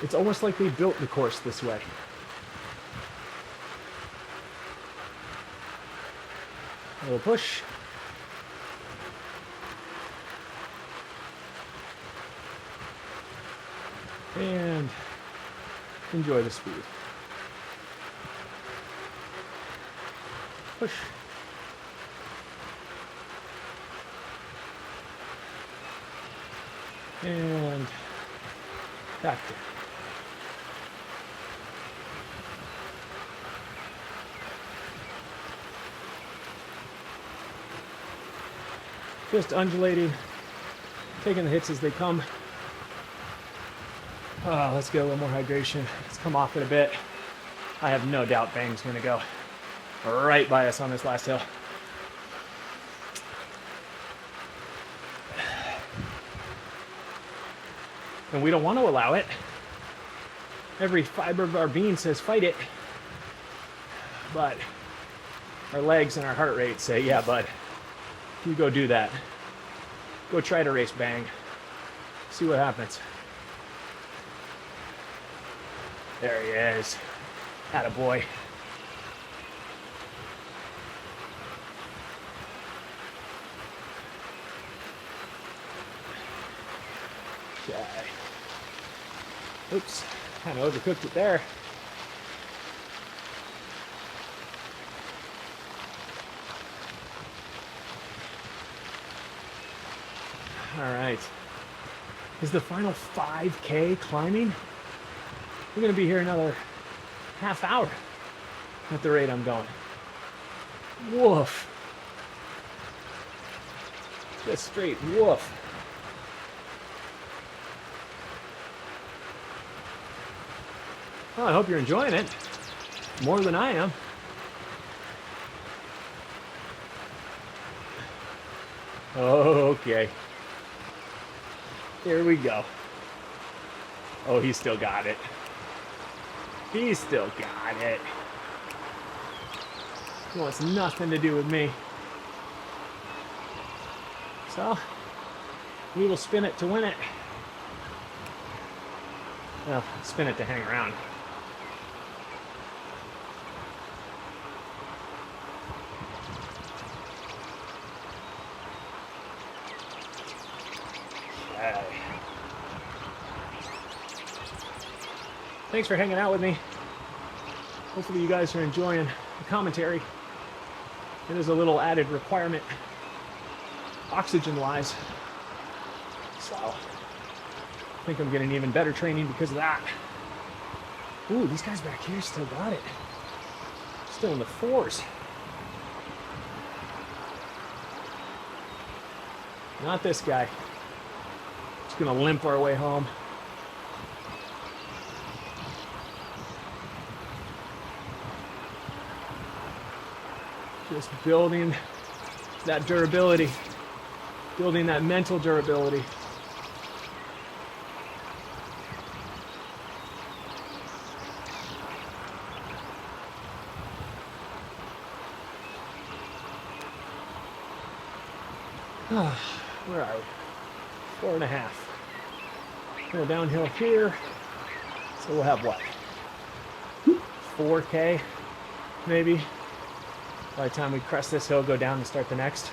It's almost like they built the course this way. A little push. And enjoy the speed. Push. And back there. Just undulating, taking the hits as they come. Let's get a little more hydration. Let's come off it a bit. I have no doubt Bang's gonna go right by us on this last hill. And we don't want to allow it. Every fiber of our being says fight it. But our legs and our heart rate say, yeah, bud, you go do that. Go try to race Bang. See what happens. There he is. Attaboy. Okay. Oops, kind of overcooked it there. All right. Is the final 5K climbing? We're going to be here another half hour at the rate I'm going. Woof. Just straight woof. Well, I hope you're enjoying it more than I am. Okay. Here we go. Oh, he still got it. He still got it. He wants nothing to do with me. So, we will spin it to win it. Well, spin it to hang around. Okay. Thanks for hanging out with me. Hopefully you guys are enjoying the commentary. It is a little added requirement, oxygen-wise. So, I think I'm getting even better training because of that. Ooh, these guys back here still got it. Still in the fours. Not this guy. Just gonna limp our way home. Just building that durability, building that mental durability. Where are we? 4.5. Go downhill here. So we'll have what? 4K, maybe. By the time we crest this hill, go down and start the next.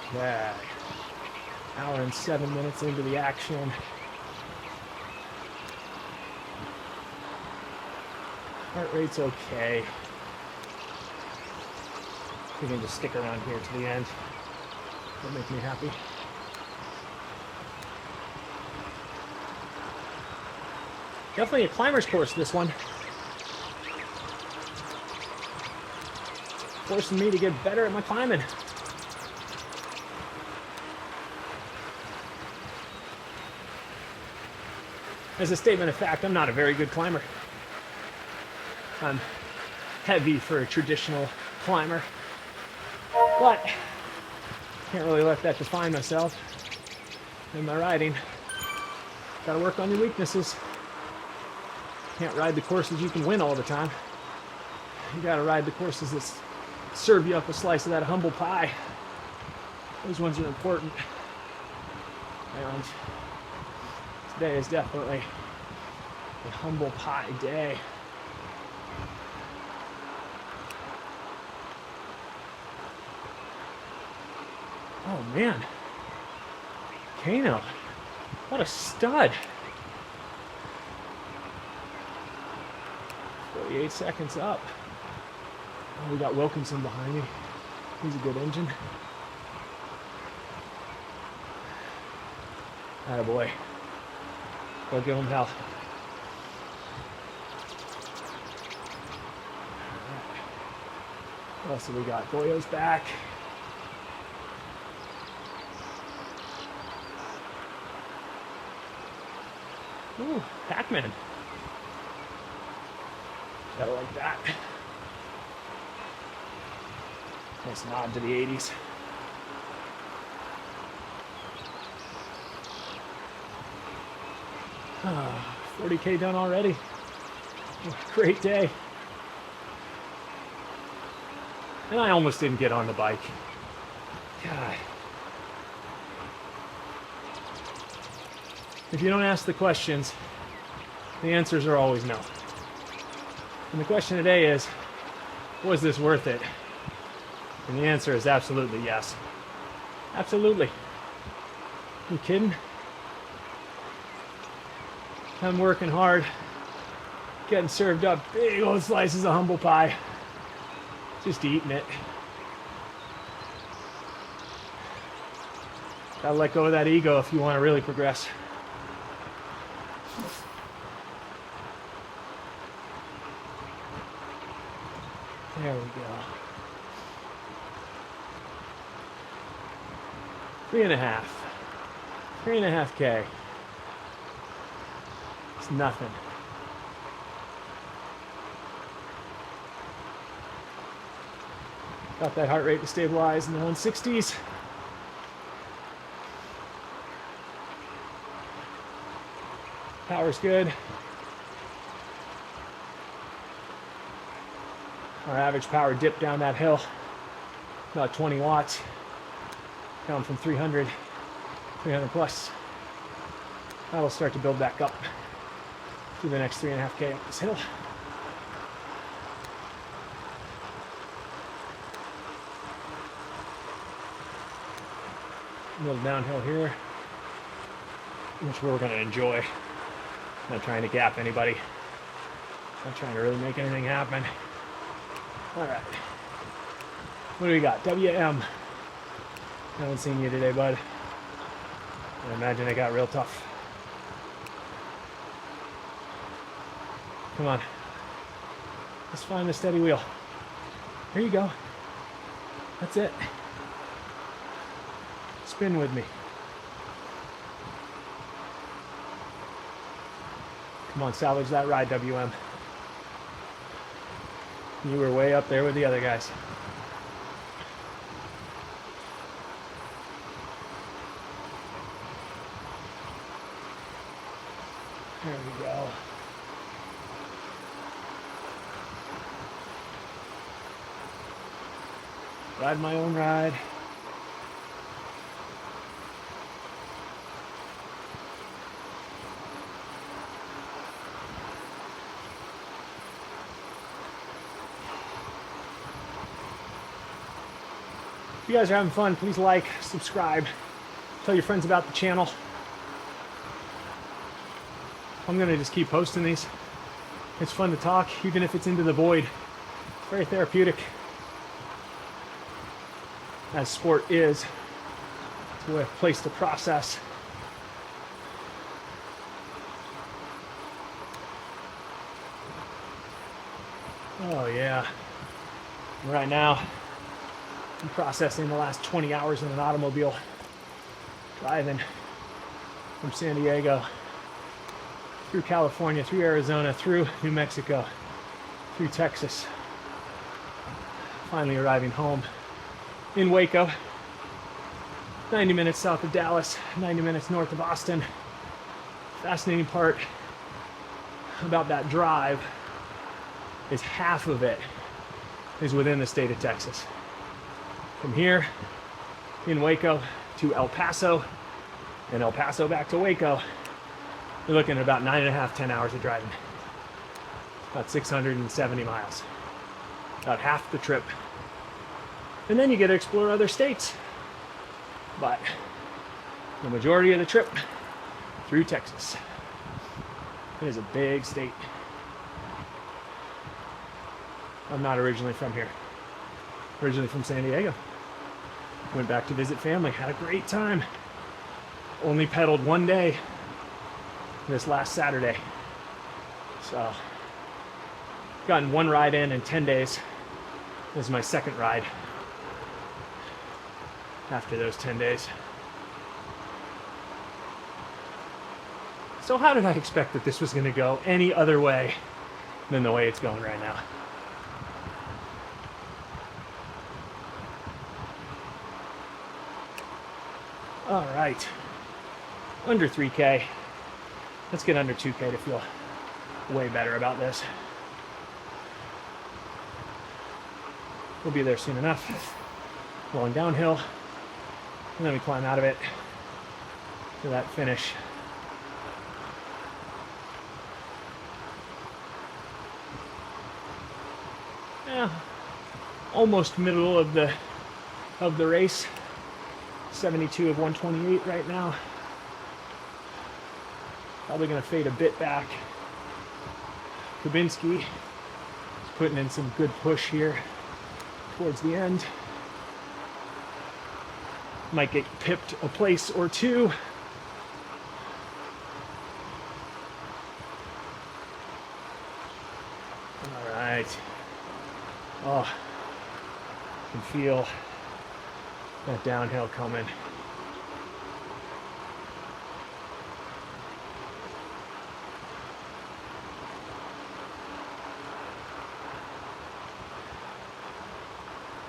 Okay. Hour and 7 minutes into the action. Heart rate's okay. We can just stick around here to the end. That'll make me happy. Definitely a climber's course, this one. Forcing me to get better at my climbing. As a statement of fact, I'm not a very good climber. I'm heavy for a traditional climber, but can't really let that define myself in my riding. Gotta work on your weaknesses. Can't ride the courses you can win all the time. You gotta ride the courses that serve you up a slice of that humble pie. Those ones are important. And today is definitely a humble pie day. Oh man, Kano, what a stud. 48 seconds up. Oh, we got Wilkinson behind me. He's a good engine. Attaboy. Go give him hell. What else have we got? Goyo's back. Ooh, Pac-Man. Gotta like that. Nice nod to the 80s. Ah, 40K done already. Great day. And I almost didn't get on the bike. God. If you don't ask the questions, the answers are always no. And the question today is, was this worth it? And the answer is absolutely yes. Absolutely. You kidding? I'm working hard, getting served up big old slices of humble pie, just eating it. Gotta let go of that ego if you want to really progress. There we go. 3.5. 3.5K. It's nothing. Got that heart rate to stabilize in the 160s. Power's good. Our average power dipped down that hill, about 20 watts, down from 300 plus. That'll start to build back up through the next 3.5K up this hill. A little downhill here, which we're going to enjoy. Not trying to gap anybody. Not trying to really make anything happen. All right. What do we got? WM. Haven't seen you today, bud. I imagine it got real tough. Come on. Let's find the steady wheel. Here you go. That's it. Spin with me. Come on, salvage that ride, WM. You were way up there with the other guys. There we go. Ride my own ride. If you guys are having fun, please like, subscribe, tell your friends about the channel. I'm gonna just keep posting these. It's fun to talk, even if it's into the void. It's very therapeutic. As sport is, it's a place to process. Oh yeah. Right now, I'm processing the last 20 hours in an automobile, driving from San Diego through California, through Arizona, through New Mexico, through Texas, finally arriving home in Waco, 90 minutes south of Dallas, 90 minutes north of Austin. Fascinating part about that drive is half of it is within the state of Texas. From here in Waco to El Paso, and El Paso back to Waco, you're looking at about 9.5, 10 hours of driving. About 670 miles. About half the trip. And then you get to explore other states. But the majority of the trip through Texas. It is a big state. I'm not originally from here. Originally from San Diego. Went back to visit family, had a great time. Only pedaled one day this last Saturday. So, gotten one ride in 10 days. This is my second ride after those 10 days. So how did I expect that this was going to go any other way than the way it's going right now? All right, under 3K. Let's get under 2K to feel way better about this. We'll be there soon enough. Rolling downhill, and then we climb out of it to that finish. Yeah, almost middle of the race. 72 of 128 right now. Probably going to fade a bit back. Kubinski is putting in some good push here towards the end. Might get pipped a place or two. All right. Oh, I can feel that downhill coming.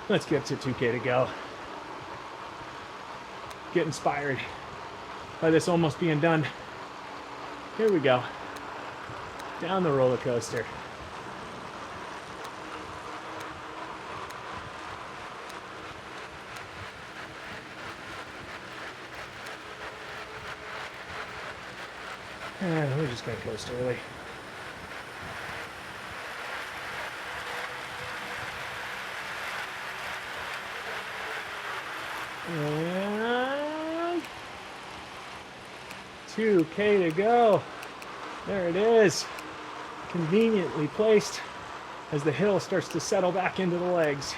Let's get to 2K to go. Get inspired by this almost being done. Here we go. Down the roller coaster. And we're just gonna coast early. And 2K to go. There it is. Conveniently placed as the hill starts to settle back into the legs.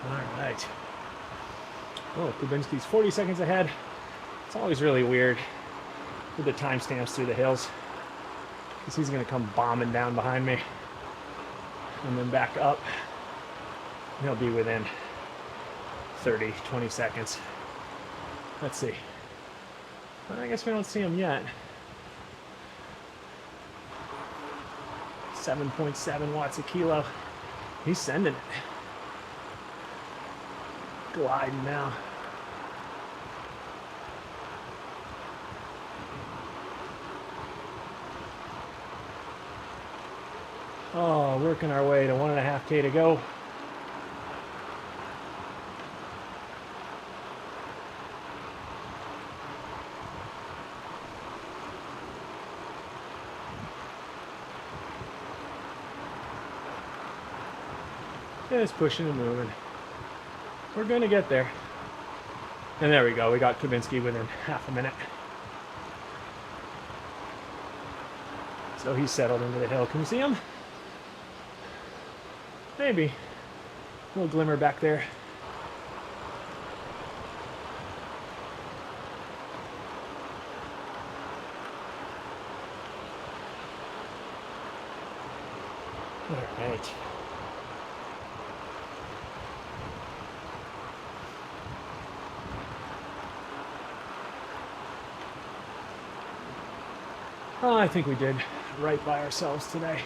All right. Oh, Kubinski's 40 seconds ahead. It's always really weird with the timestamps through the hills, because he's going to come bombing down behind me and then back up. He'll be within 30, 20 seconds. Let's see. But I guess we don't see him yet. 7.7 watts a kilo. He's sending it. Gliding now. Oh, working our way to 1.5K to go. Just pushing and moving. We're gonna get there. And there we go, we got Kabinski within half a minute. So he's settled into the hill. Can you see him? Maybe. A little glimmer back there. All right. Oh, I think we did right by ourselves today.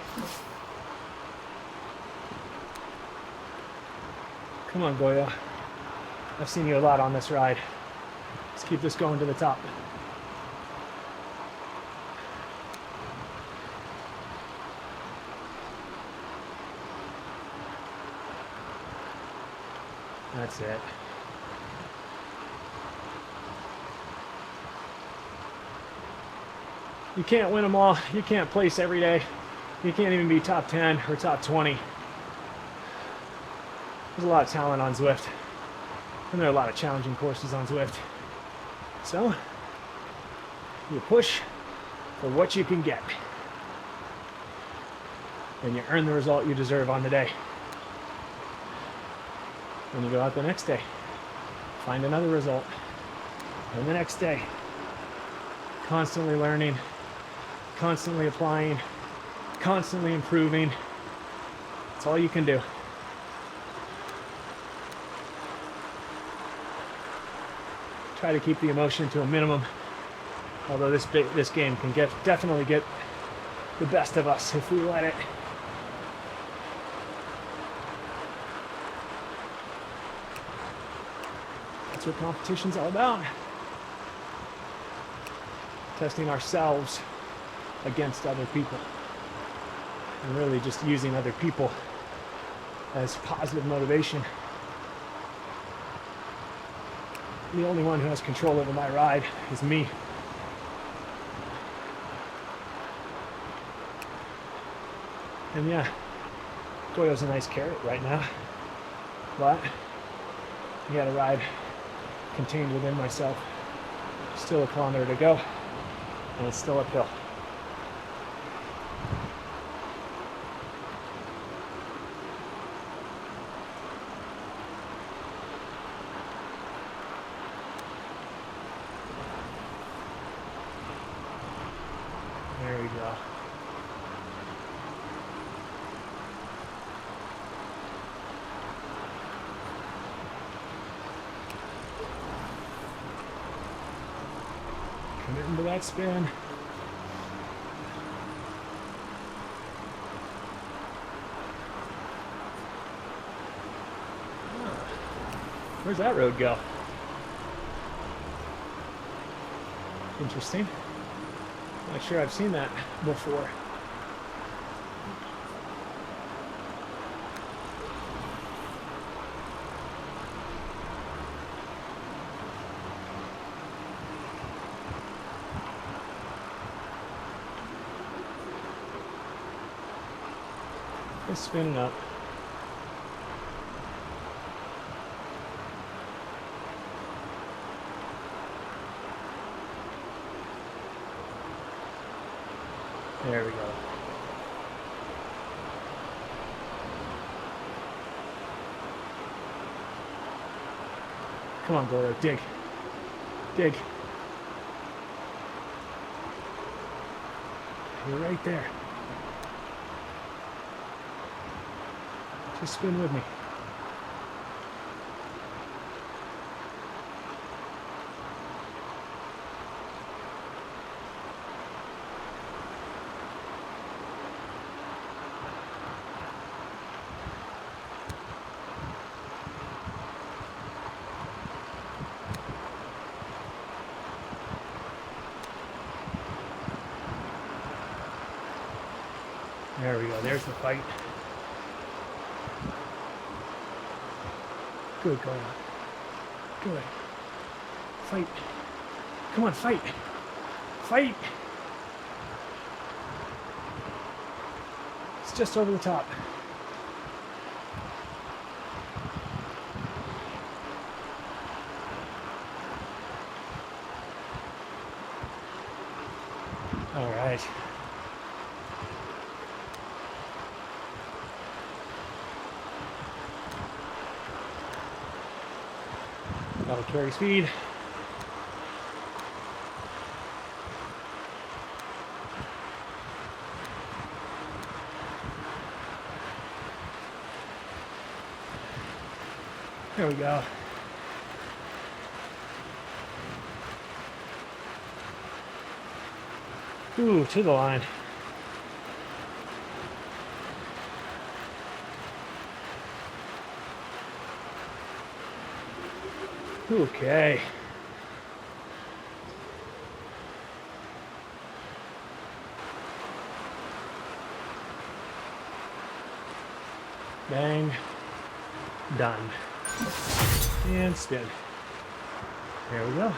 Come on, Goya. I've seen you a lot on this ride. Let's keep this going to the top. That's it. You can't win them all. You can't place every day. You can't even be top 10 or top 20. There's a lot of talent on Zwift. And there are a lot of challenging courses on Zwift. So, you push for what you can get. And you earn the result you deserve on the day. Then you go out the next day. Find another result. And the next day. Constantly learning. Constantly applying, constantly improving. That's all you can do. Try to keep the emotion to a minimum. Although this game can definitely get the best of us if we let it. That's what competition's all about. Testing ourselves against other people, and really just using other people as positive motivation. The only one who has control over my ride is me. And yeah, Goyo's a nice carrot right now, but you got a ride contained within myself. Still a kilometer to go, and it's still uphill. There we go. Committing to that spin. Where's that road go? Interesting. Not sure I've seen that before. It's spinning up. There we go. Come on, Goro, dig. Dig. You're right there. Just spin with me. There we go. There's the fight. Good going on. Good. Fight. Come on, fight. Fight. It's just over the top. All right. That'll carry speed. There we go. Ooh, to the line. Okay. Bang. Done. And spin. There we go.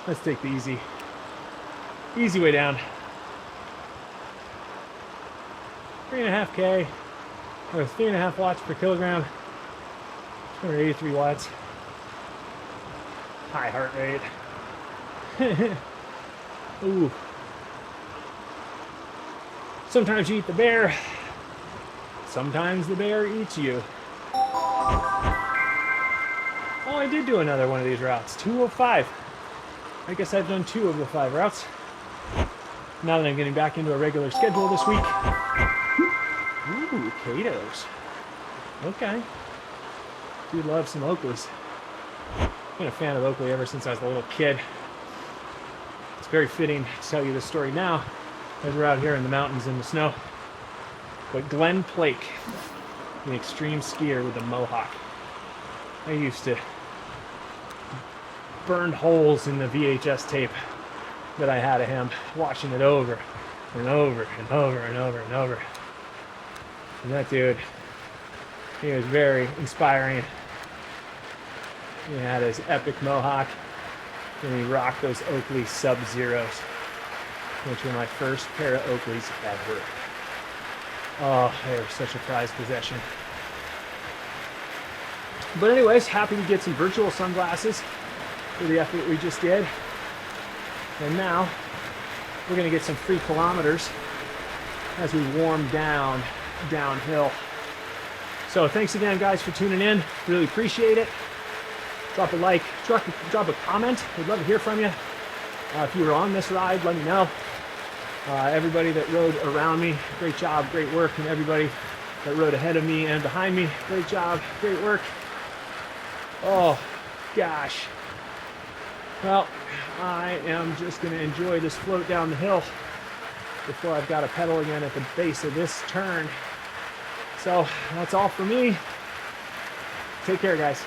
Let's take the easy way down. 3.5K, or 3.5 watts per kilogram, 283 watts. High heart rate. Ooh. Sometimes you eat the bear, sometimes the bear eats you. Oh, I did do another one of these routes, 2 of 5. I guess I've done 2 of the 5 routes. Now that I'm getting back into a regular schedule this week. Ooh, potatoes. Okay. Do love some Oakleys. Been a fan of Oakley ever since I was a little kid. It's very fitting to tell you this story now, as we're out here in the mountains in the snow. But Glenn Plake, an extreme skier with a mohawk. I used to burn holes in the VHS tape that I had of him, watching it over and over and over and over and over. And that dude, he was very inspiring. He had his epic mohawk, and he rocked those Oakley Sub-Zeros, which were my first pair of Oakleys ever. Oh, they were such a prized possession. But anyways, happy to get some virtual sunglasses for the effort we just did. And now we're going to get some free kilometers as we warm down downhill. So thanks again, guys, for tuning in. Really appreciate it. Drop a like, drop a comment. We'd love to hear from you. If you were on this ride, let me know. Everybody that rode around me, great job, great work. And everybody that rode ahead of me and behind me, great job, great work. Oh, gosh. Well, I am just going to enjoy this float down the hill before I've got to pedal again at the base of this turn. So that's all for me. Take care, guys.